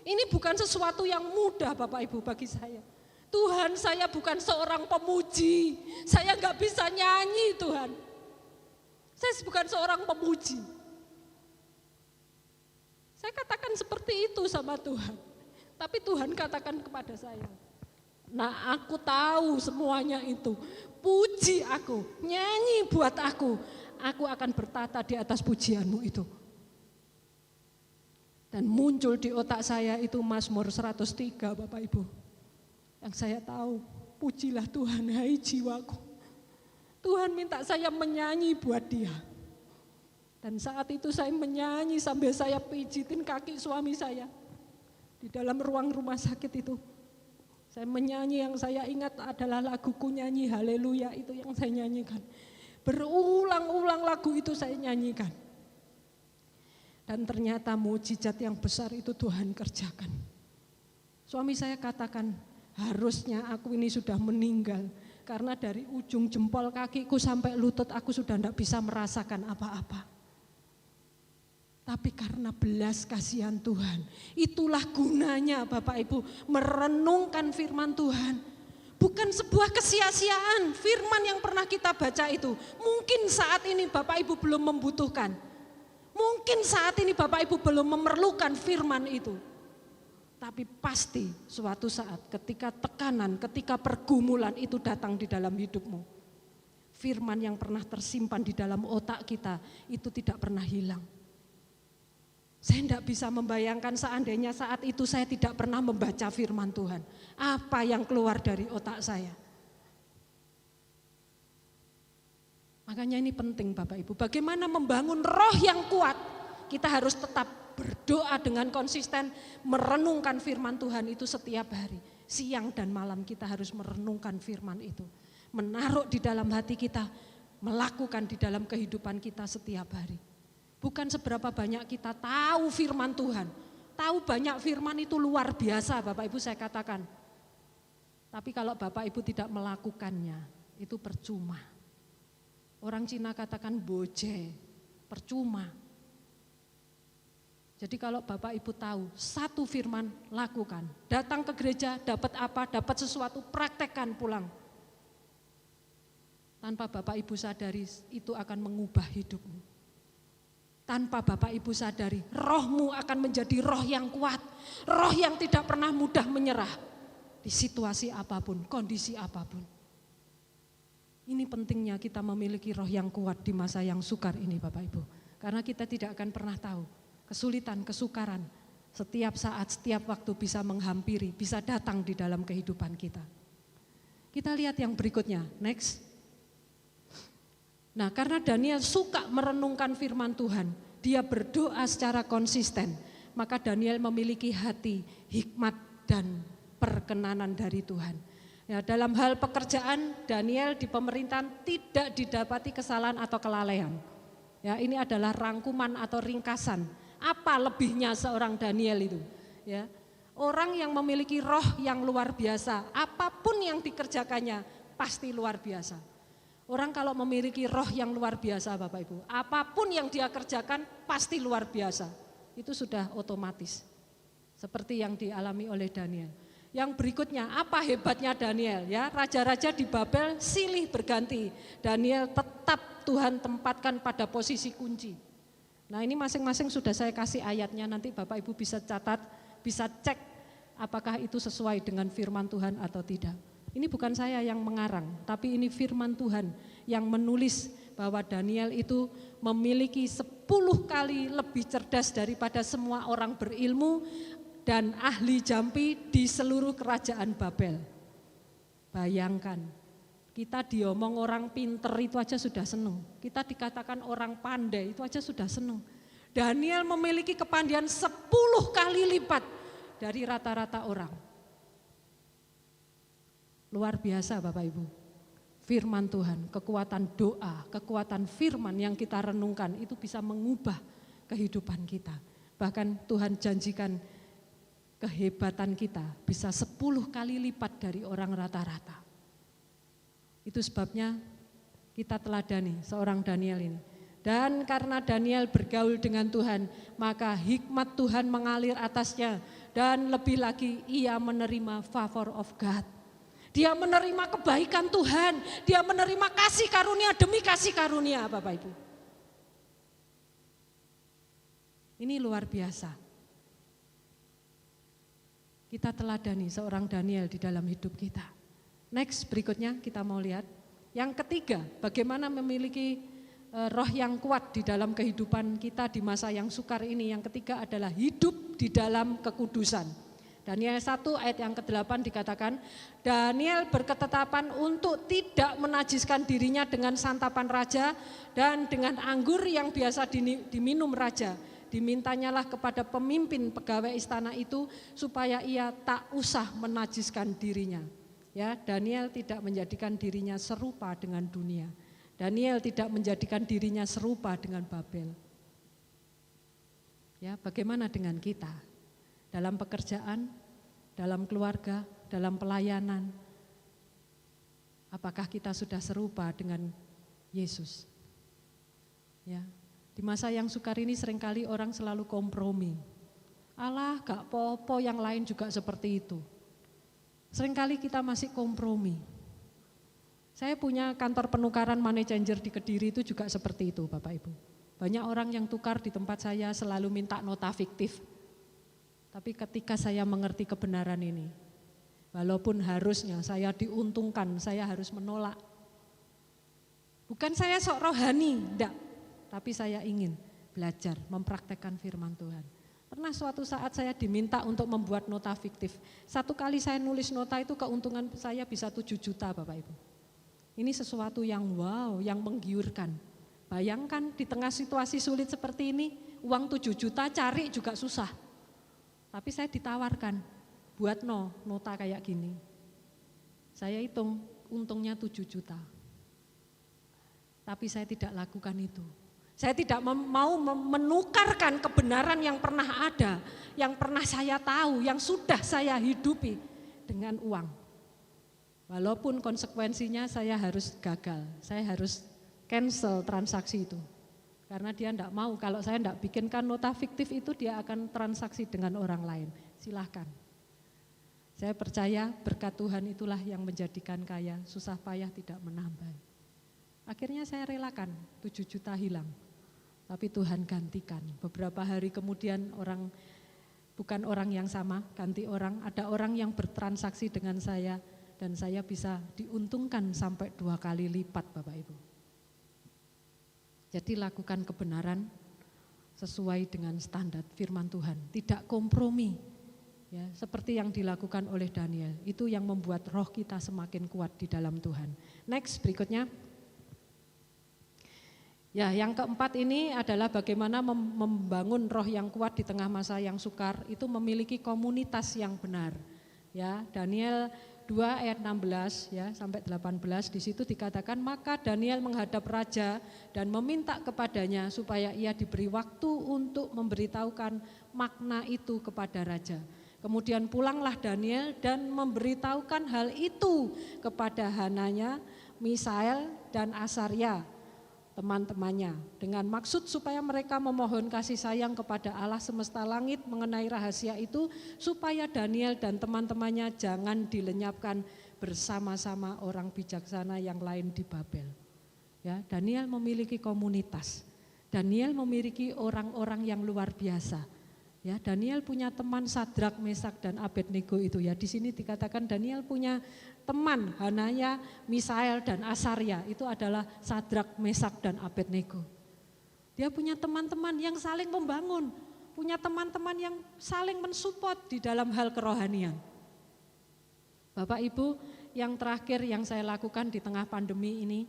Ini bukan sesuatu yang mudah Bapak Ibu bagi saya. Tuhan, saya bukan seorang pemuji. Saya nggak bisa nyanyi Tuhan. Saya bukan seorang pemuji. Saya katakan seperti itu sama Tuhan. Tapi Tuhan katakan kepada saya, nah aku tahu semuanya itu. Puji aku, nyanyi buat aku. Aku akan bertata di atas pujianmu itu. Dan muncul di otak saya itu Mazmur 103 Bapak Ibu. Yang saya tahu, pujilah Tuhan hai jiwaku. Tuhan minta saya menyanyi buat dia. Dan saat itu saya menyanyi sambil saya pijitin kaki suami saya. Di dalam ruang rumah sakit itu. Saya menyanyi, yang saya ingat adalah laguku nyanyi haleluya, itu yang saya nyanyikan. Berulang-ulang lagu itu saya nyanyikan. Dan ternyata mujizat yang besar itu Tuhan kerjakan. Suami saya katakan, harusnya aku ini sudah meninggal. Karena dari ujung jempol kakiku sampai lutut aku sudah tidak bisa merasakan apa-apa. Tapi karena belas kasihan Tuhan, itulah gunanya Bapak Ibu merenungkan firman Tuhan. Bukan sebuah kesia-siaan firman yang pernah kita baca itu. Mungkin saat ini Bapak Ibu belum membutuhkan. Mungkin saat ini Bapak Ibu belum memerlukan firman itu. Tapi pasti suatu saat ketika tekanan, ketika pergumulan itu datang di dalam hidupmu. Firman yang pernah tersimpan di dalam otak kita itu tidak pernah hilang. Saya tidak bisa membayangkan seandainya saat itu saya tidak pernah membaca firman Tuhan. Apa yang keluar dari otak saya? Makanya ini penting Bapak Ibu. Bagaimana membangun roh yang kuat? Kita harus tetap berdoa dengan konsisten, merenungkan firman Tuhan itu setiap hari. Siang dan malam kita harus merenungkan firman itu. Menaruh di dalam hati kita, melakukan di dalam kehidupan kita setiap hari. Bukan seberapa banyak kita tahu firman Tuhan. Tahu banyak firman itu luar biasa Bapak Ibu saya katakan. Tapi kalau Bapak Ibu tidak melakukannya, itu percuma. Orang Cina katakan boje, percuma. Jadi kalau Bapak Ibu tahu, satu firman lakukan. Datang ke gereja, dapat apa, dapat sesuatu, praktekkan pulang. Tanpa Bapak Ibu sadari, itu akan mengubah hidupmu. Tanpa Bapak Ibu sadari, rohmu akan menjadi roh yang kuat. Roh yang tidak pernah mudah menyerah. Di situasi apapun, kondisi apapun. Ini pentingnya kita memiliki roh yang kuat di masa yang sukar ini Bapak Ibu. Karena kita tidak akan pernah tahu kesulitan, kesukaran setiap saat, setiap waktu bisa menghampiri, bisa datang di dalam kehidupan kita. Kita lihat yang berikutnya, next. Nah karena Daniel suka merenungkan firman Tuhan, dia berdoa secara konsisten, maka Daniel memiliki hati, hikmat dan perkenanan dari Tuhan. Ya, dalam hal pekerjaan, Daniel di pemerintahan tidak didapati kesalahan atau kelalaian. Ya, ini adalah rangkuman atau ringkasan. Apa lebihnya seorang Daniel itu? Ya, orang yang memiliki roh yang luar biasa, apapun yang dikerjakannya pasti luar biasa. Orang kalau memiliki roh yang luar biasa Bapak Ibu, apapun yang dia kerjakan pasti luar biasa. Itu sudah otomatis. Seperti yang dialami oleh Daniel. Yang berikutnya, apa hebatnya Daniel? Ya, raja-raja di Babel silih berganti. Daniel tetap Tuhan tempatkan pada posisi kunci. Nah ini masing-masing sudah saya kasih ayatnya, nanti Bapak Ibu bisa catat, bisa cek apakah itu sesuai dengan firman Tuhan atau tidak. Ini bukan saya yang mengarang, tapi ini firman Tuhan yang menulis bahwa Daniel itu memiliki 10 kali lebih cerdas daripada semua orang berilmu dan ahli jampi di seluruh kerajaan Babel. Bayangkan, kita diomong orang pinter itu aja sudah senang. Kita dikatakan orang pandai itu aja sudah senang. Daniel memiliki kepandaian 10 kali lipat dari rata-rata orang. Luar biasa Bapak Ibu. Firman Tuhan, kekuatan doa, kekuatan firman yang kita renungkan itu bisa mengubah kehidupan kita. Bahkan Tuhan janjikan kehebatan kita bisa 10 kali lipat dari orang rata-rata. Itu sebabnya kita teladani seorang Daniel ini. Dan karena Daniel bergaul dengan Tuhan, maka hikmat Tuhan mengalir atasnya dan lebih lagi ia menerima favor of God. Dia menerima kebaikan Tuhan, dia menerima kasih karunia demi kasih karunia, Bapak Ibu. Ini luar biasa. Kita teladani seorang Daniel di dalam hidup kita. Next, berikutnya kita mau lihat. Yang ketiga, bagaimana memiliki roh yang kuat di dalam kehidupan kita di masa yang sukar ini. Yang ketiga adalah hidup di dalam kekudusan. Daniel 1 ayat yang ke-8 dikatakan, Daniel berketetapan untuk tidak menajiskan dirinya dengan santapan raja dan dengan anggur yang biasa diminum raja. Dimintanyalah kepada pemimpin pegawai istana itu supaya ia tak usah menajiskan dirinya. Ya, Daniel tidak menjadikan dirinya serupa dengan dunia. Daniel tidak menjadikan dirinya serupa dengan Babel. Ya, bagaimana dengan kita? Dalam pekerjaan, dalam keluarga, dalam pelayanan, apakah kita sudah serupa dengan Yesus? Ya, di masa yang sukar ini seringkali orang selalu kompromi. Alah, gak apa-apa, yang lain juga seperti itu. Seringkali kita masih kompromi. Saya punya kantor penukaran money changer di Kediri itu juga seperti itu, Bapak Ibu. Banyak orang yang tukar di tempat saya selalu minta nota fiktif. Tapi ketika saya mengerti kebenaran ini, walaupun harusnya saya diuntungkan, saya harus menolak. Bukan saya sok rohani, enggak. Tapi saya ingin belajar, mempraktekkan firman Tuhan. Pernah suatu saat saya diminta untuk membuat nota fiktif. Satu kali saya nulis nota itu keuntungan saya bisa 7 juta, Bapak Ibu. Ini sesuatu yang wow, yang menggiurkan. Bayangkan di tengah situasi sulit seperti ini, uang 7 juta cari juga susah. Tapi saya ditawarkan, buat nota kayak gini. Saya hitung untungnya 7 juta. Tapi saya tidak lakukan itu. Saya tidak mau menukarkan kebenaran yang pernah ada, yang pernah saya tahu, yang sudah saya hidupi dengan uang. Walaupun konsekuensinya saya harus gagal, saya harus cancel transaksi itu. Karena dia enggak mau, kalau saya enggak bikinkan nota fiktif itu dia akan transaksi dengan orang lain. Silahkan. Saya percaya berkat Tuhan itulah yang menjadikan kaya, susah payah tidak menambah. Akhirnya saya relakan 7 juta hilang. Tapi Tuhan gantikan. Beberapa hari kemudian bukan orang yang sama, ganti orang. Ada orang yang bertransaksi dengan saya dan saya bisa diuntungkan sampai 2 kali lipat, Bapak Ibu. Jadi lakukan kebenaran sesuai dengan standar firman Tuhan, tidak kompromi. Ya, seperti yang dilakukan oleh Daniel, itu yang membuat roh kita semakin kuat di dalam Tuhan. Next, berikutnya. Ya, yang keempat ini adalah bagaimana membangun roh yang kuat di tengah masa yang sukar, itu memiliki komunitas yang benar. Ya, Daniel 2 ayat 16 ya sampai 18 di situ dikatakan, maka Daniel menghadap raja dan meminta kepadanya supaya ia diberi waktu untuk memberitahukan makna itu kepada raja. Kemudian pulanglah Daniel dan memberitahukan hal itu kepada Hananya, Misael dan Asaria, teman-temannya, dengan maksud supaya mereka memohon kasih sayang kepada Allah semesta langit mengenai rahasia itu, supaya Daniel dan teman-temannya jangan dilenyapkan bersama-sama orang bijaksana yang lain di Babel. Ya, Daniel memiliki komunitas, Daniel memiliki orang-orang yang luar biasa. Ya, Daniel punya teman Sadrak, Mesak dan Abednego itu ya. Di sini dikatakan Daniel punya teman Hananya, Misael dan Asaria, itu adalah Sadrak, Mesak dan Abednego. Dia punya teman-teman yang saling membangun, punya teman-teman yang saling mensupport di dalam hal kerohanian. Bapak Ibu, yang terakhir yang saya lakukan di tengah pandemi ini,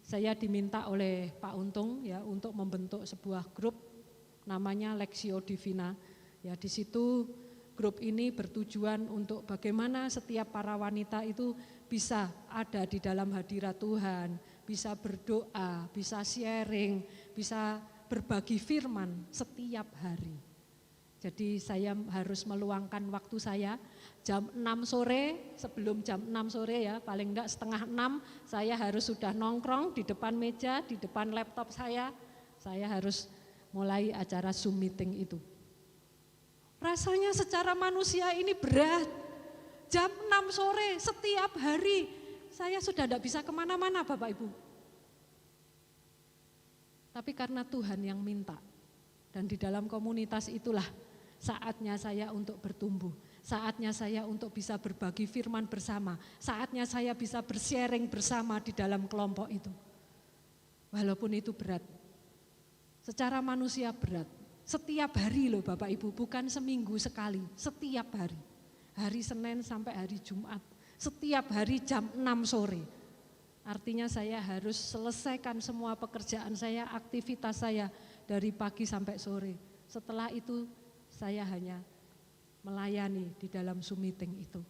saya diminta oleh Pak Untung ya untuk membentuk sebuah grup namanya Lexio Divina. Ya, di situ grup ini bertujuan untuk bagaimana setiap para wanita itu bisa ada di dalam hadirat Tuhan, bisa berdoa, bisa sharing, bisa berbagi firman setiap hari. Jadi saya harus meluangkan waktu saya jam 6 sore, sebelum jam 6 sore ya, paling enggak setengah 6 saya harus sudah nongkrong di depan meja, di depan laptop saya harus mulai acara Zoom meeting itu. Rasanya secara manusia ini berat. Jam 6 sore setiap hari saya sudah tidak bisa kemana-mana Bapak Ibu. Tapi karena Tuhan yang minta, dan di dalam komunitas itulah saatnya saya untuk bertumbuh. Saatnya saya untuk bisa berbagi firman bersama. Saatnya saya bisa bersharing bersama di dalam kelompok itu. Walaupun itu berat. Secara manusia berat. Setiap hari loh Bapak Ibu, bukan seminggu sekali. Setiap hari. Hari Senin sampai hari Jumat. Setiap hari jam 6 sore. Artinya saya harus selesaikan semua pekerjaan saya, aktivitas saya dari pagi sampai sore. Setelah itu saya hanya melayani di dalam Zoom meeting itu.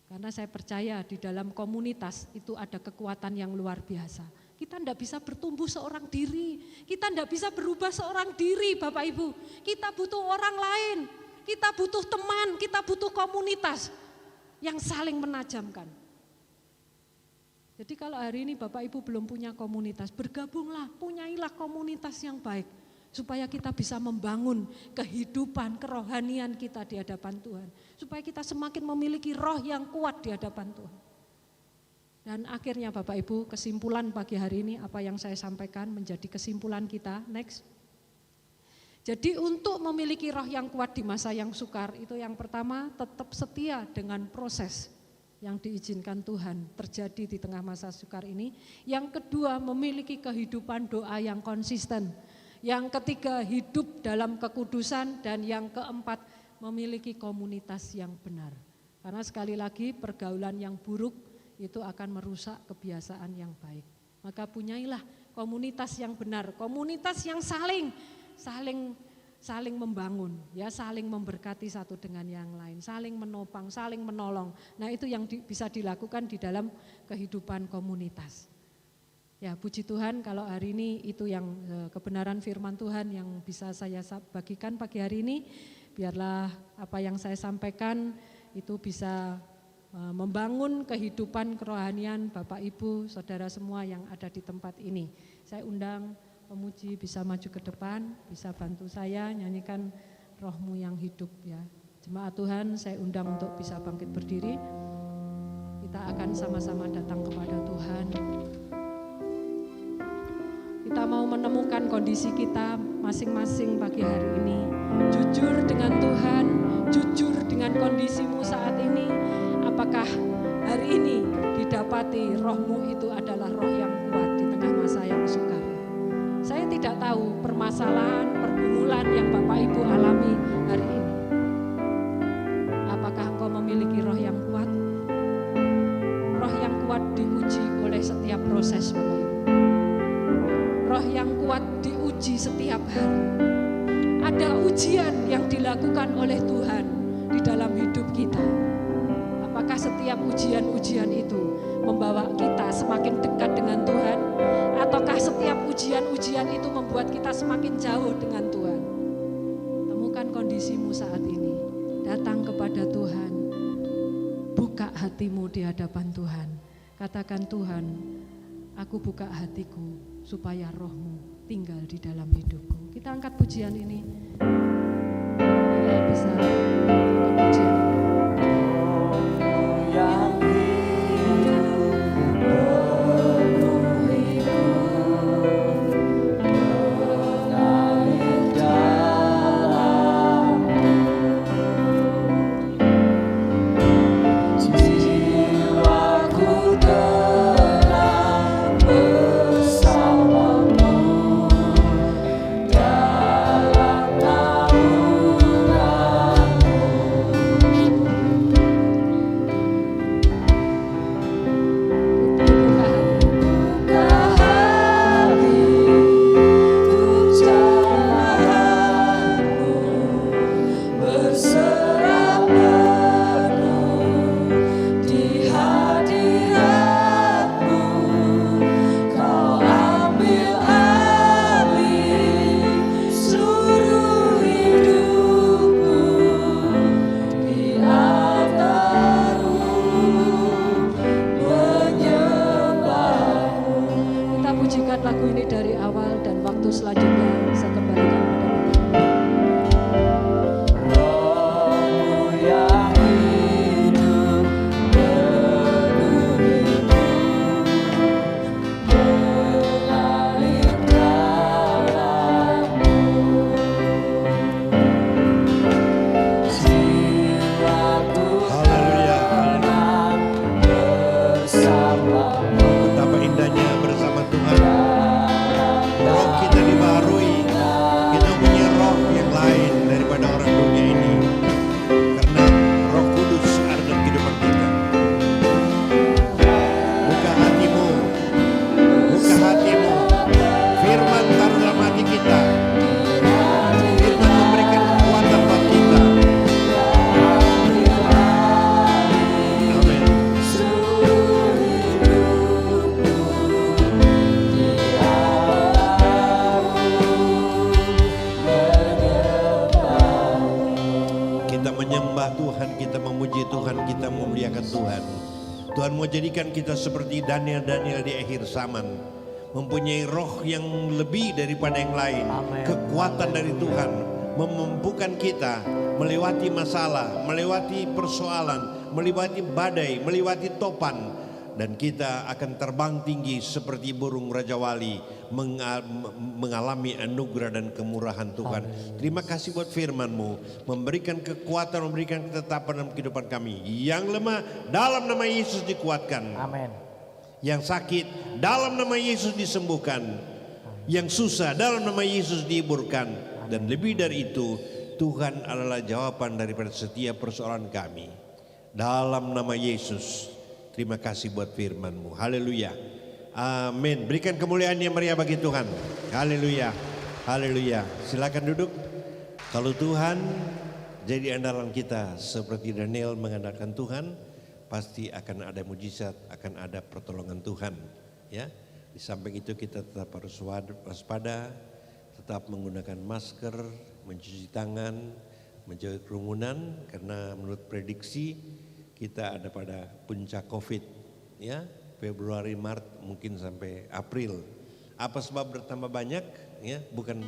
Karena saya percaya di dalam komunitas itu ada kekuatan yang luar biasa. Kita tidak bisa bertumbuh seorang diri, kita tidak bisa berubah seorang diri Bapak Ibu. Kita butuh orang lain, kita butuh teman, kita butuh komunitas yang saling menajamkan. Jadi kalau hari ini Bapak Ibu belum punya komunitas, bergabunglah, punyailah komunitas yang baik. Supaya kita bisa membangun kehidupan, kerohanian kita di hadapan Tuhan. Supaya kita semakin memiliki roh yang kuat di hadapan Tuhan. Dan akhirnya Bapak Ibu, kesimpulan pagi hari ini apa yang saya sampaikan menjadi kesimpulan kita. Next. Jadi untuk memiliki roh yang kuat di masa yang sukar, itu yang pertama tetap setia dengan proses yang diizinkan Tuhan terjadi di tengah masa sukar ini. Yang kedua, memiliki kehidupan doa yang konsisten. Yang ketiga, hidup dalam kekudusan. Dan yang keempat, memiliki komunitas yang benar. Karena sekali lagi pergaulan yang buruk itu akan merusak kebiasaan yang baik. Maka punyailah komunitas yang benar, komunitas yang saling membangun, ya, saling memberkati satu dengan yang lain, saling menopang, saling menolong. Nah itu yang bisa dilakukan di dalam kehidupan komunitas. Ya puji Tuhan kalau hari ini itu yang kebenaran firman Tuhan yang bisa saya bagikan pagi hari ini. Biarlah apa yang saya sampaikan itu bisa membangun kehidupan kerohanian Bapak Ibu, saudara semua yang ada di tempat ini. Saya undang pemuji bisa maju ke depan, bisa bantu saya nyanyikan Rohmu yang hidup ya. Jemaat Tuhan saya undang untuk bisa bangkit berdiri. Kita akan sama-sama datang kepada Tuhan. Kita mau menemukan kondisi kita masing-masing pagi hari ini. Jujur dengan Tuhan, jujur dengan kondisimu saat ini. Apakah hari ini didapati rohmu itu adalah roh yang kuat di tengah masa yang sukar? Saya tidak tahu permasalahan, pergumulan yang Bapak Ibu alami hari ini. Apakah engkau memiliki roh yang kuat? Roh yang kuat diuji oleh setiap proses Bapak Ibu. Roh yang kuat diuji setiap hari. Ada ujian yang dilakukan oleh Tuhan di dalam hidup kita. Apakah setiap ujian-ujian itu membawa kita semakin dekat dengan Tuhan? Ataukah setiap ujian-ujian itu membuat kita semakin jauh dengan Tuhan? Temukan kondisimu saat ini. Datang kepada Tuhan. Buka hatimu di hadapan Tuhan. Katakan Tuhan, aku buka hatiku supaya rohmu tinggal di dalam hidupku. Kita angkat pujian ini. Ya, bisa angkat pujian. Yang menyembah Tuhan, kita memuji Tuhan, kita memuliakan Tuhan. Tuhan mau jadikan kita seperti Daniel di akhir zaman, mempunyai roh yang lebih daripada yang lain. Kekuatan dari Tuhan memampukan kita melewati masalah, melewati persoalan, melewati badai, melewati topan. Dan kita akan terbang tinggi seperti burung Raja Wali, mengalami anugerah dan kemurahan Tuhan. Terima kasih buat firman-Mu, memberikan kekuatan, memberikan ketetapan dalam kehidupan kami. Yang lemah dalam nama Yesus dikuatkan. Amin. Yang sakit dalam nama Yesus disembuhkan. Yang susah dalam nama Yesus dihiburkan. Dan lebih dari itu, Tuhan adalah jawaban daripada setiap persoalan kami. Dalam nama Yesus. Terima kasih buat firman-Mu. Haleluya. Amin. Berikan kemuliaan yang meriah bagi Tuhan. Haleluya. Haleluya. Silakan duduk. Kalau Tuhan jadi andalan kita seperti Daniel mengandalkan Tuhan, pasti akan ada mujizat, akan ada pertolongan Tuhan. Ya. Di samping itu kita tetap harus waspada, tetap menggunakan masker, mencuci tangan, menjauhi kerumunan, karena menurut prediksi kita ada pada puncak COVID, ya, Februari, Maret, mungkin sampai April. Apa sebab bertambah banyak? Ya, bukan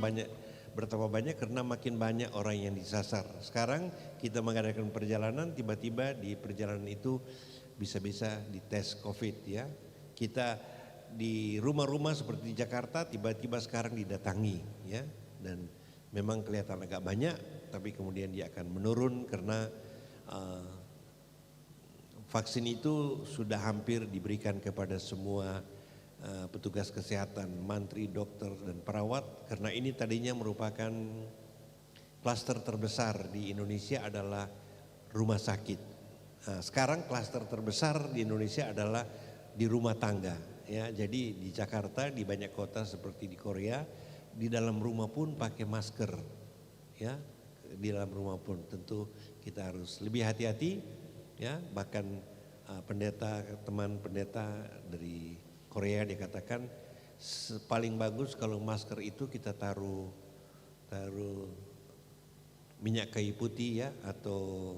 bertambah banyak karena makin banyak orang yang disasar. Sekarang kita mengadakan perjalanan, tiba-tiba di perjalanan itu bisa-bisa dites COVID, ya. Kita di rumah-rumah seperti di Jakarta tiba-tiba sekarang didatangi, ya, dan memang kelihatan agak banyak, tapi kemudian dia akan menurun karena vaksin itu sudah hampir diberikan kepada semua petugas kesehatan, mantri, dokter, dan perawat. Karena ini tadinya merupakan klaster terbesar di Indonesia adalah rumah sakit. Sekarang klaster terbesar di Indonesia adalah di rumah tangga. Ya, jadi di Jakarta, di banyak kota seperti di Korea, di dalam rumah pun pakai masker. Ya, di dalam rumah pun tentu kita harus lebih hati-hati. Ya, bahkan teman pendeta dari Korea dia katakan paling bagus kalau masker itu kita taruh minyak kayu putih, ya, atau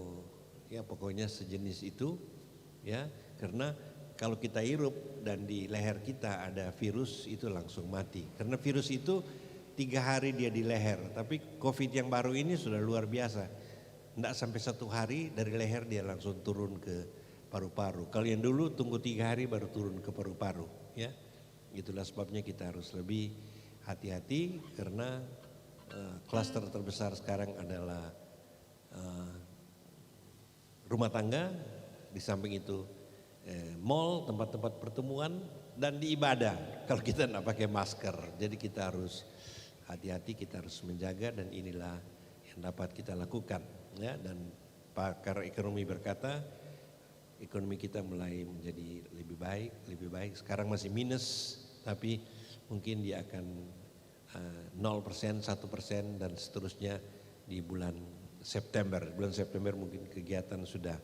ya pokoknya sejenis itu, ya, karena kalau kita hirup dan di leher kita ada virus itu langsung mati. Karena virus itu 3 hari dia di leher, tapi COVID yang baru ini sudah luar biasa. Tidak sampai 1 hari dari leher dia langsung turun ke paru-paru. Kalau yang dulu tunggu 3 hari baru turun ke paru-paru. Ya, itulah sebabnya kita harus lebih hati-hati karena klaster terbesar sekarang adalah rumah tangga, di samping itu mall, tempat-tempat pertemuan, dan di ibadah. Kalau kita tidak pakai masker, jadi kita harus hati-hati, kita harus menjaga, dan inilah yang dapat kita lakukan. Ya, dan pakar ekonomi berkata ekonomi kita mulai menjadi lebih baik. Sekarang masih minus, tapi mungkin dia akan 0%, 1% dan seterusnya di bulan September. Bulan September mungkin kegiatan sudah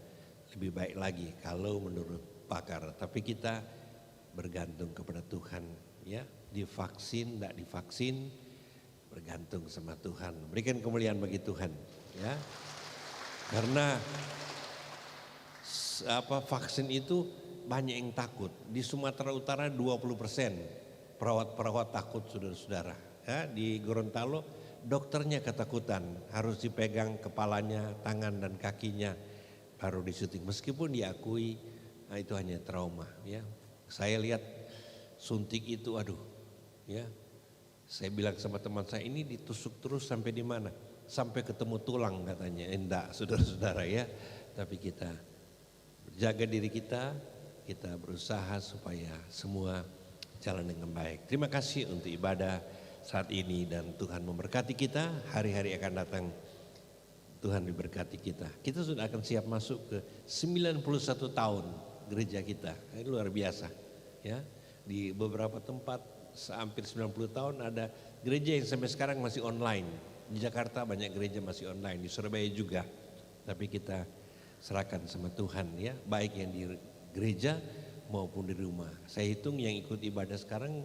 lebih baik lagi kalau menurut pakar. Tapi kita bergantung kepada Tuhan, ya. Divaksin, tidak divaksin, bergantung sama Tuhan. Berikan kemuliaan bagi Tuhan, ya. Karena vaksin itu banyak yang takut. Di Sumatera Utara 20% perawat-perawat takut, saudara-saudara. Ya, di Gorontalo dokternya ketakutan, harus dipegang kepalanya, tangan dan kakinya baru disuntik. Meskipun diakui itu hanya trauma. Ya, saya lihat suntik itu, aduh, ya. Saya bilang sama teman saya, ini ditusuk terus sampai di mana? Sampai ketemu tulang katanya. Enggak, saudara-saudara, ya. Tapi kita jaga diri kita berusaha supaya semua jalan dengan baik. Terima kasih untuk ibadah saat ini dan Tuhan memberkati kita. Hari-hari akan datang Tuhan diberkati kita. Kita sudah akan siap masuk ke 91 tahun gereja kita. Ini luar biasa, ya. Di beberapa tempat hampir 90 tahun ada gereja yang sampai sekarang masih online. Di Jakarta banyak gereja masih online, di Surabaya juga. Tapi kita serahkan sama Tuhan, ya, baik yang di gereja maupun di rumah. Saya hitung yang ikut ibadah sekarang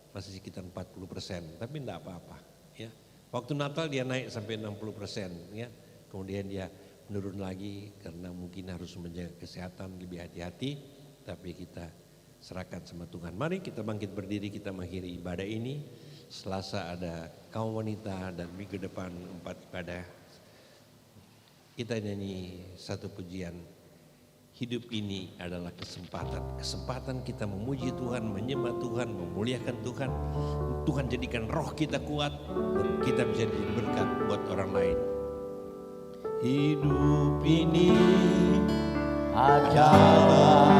masih sekitar 40%, tapi enggak apa-apa, ya. Waktu Natal dia naik sampai 60%, ya. Kemudian dia menurun lagi karena mungkin harus menjaga kesehatan, lebih hati-hati, tapi kita serahkan sama Tuhan. Mari kita bangkit berdiri, kita mengakhiri ibadah ini. Selasa ada kaum wanita dan minggu depan 4 ibadah. Kita nyanyi satu pujian. Hidup ini adalah kesempatan kita memuji Tuhan, menyembah Tuhan, memuliakan Tuhan. Tuhan jadikan roh kita kuat dan kita bisa jadi berkat buat orang lain. Hidup ini adalah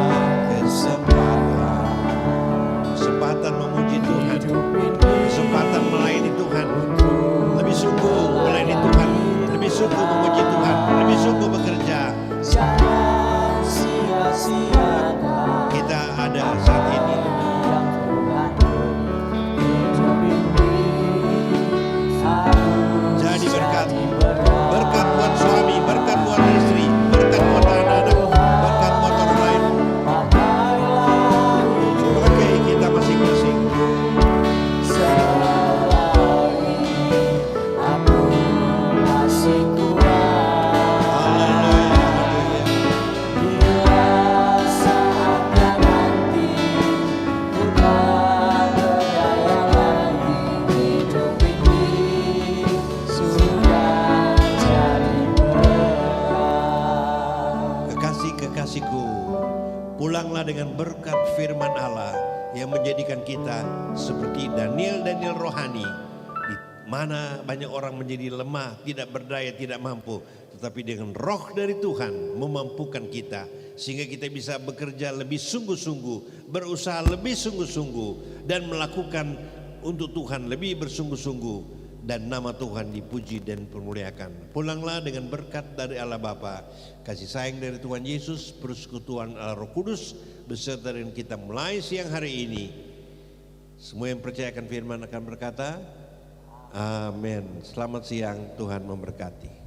kesempatan memuji Tuhan, kesempatan melayani Tuhan, lebih sungguh melayani Tuhan, lebih sungguh memuji Tuhan, lebih sungguh bekerja. Kita ada saat ini. Jadi berkat buat suami, berkat buat istri, berkat buat anak-anak, berkat buat orang lain. Pakai kita masing-masing. Pulanglah dengan berkat firman Allah yang menjadikan kita seperti Daniel rohani, di mana banyak orang menjadi lemah, tidak berdaya, tidak mampu, tetapi dengan roh dari Tuhan memampukan kita sehingga kita bisa bekerja lebih sungguh-sungguh, berusaha lebih sungguh-sungguh dan melakukan untuk Tuhan lebih bersungguh-sungguh. Dan nama Tuhan dipuji dan dipermuliakan. Pulanglah dengan berkat dari Allah Bapa, kasih sayang dari Tuhan Yesus, persekutuan Allah Roh Kudus beserta dengan kita mulai siang hari ini. Semua yang percayakan firman akan berkata, amin. Selamat siang, Tuhan memberkati.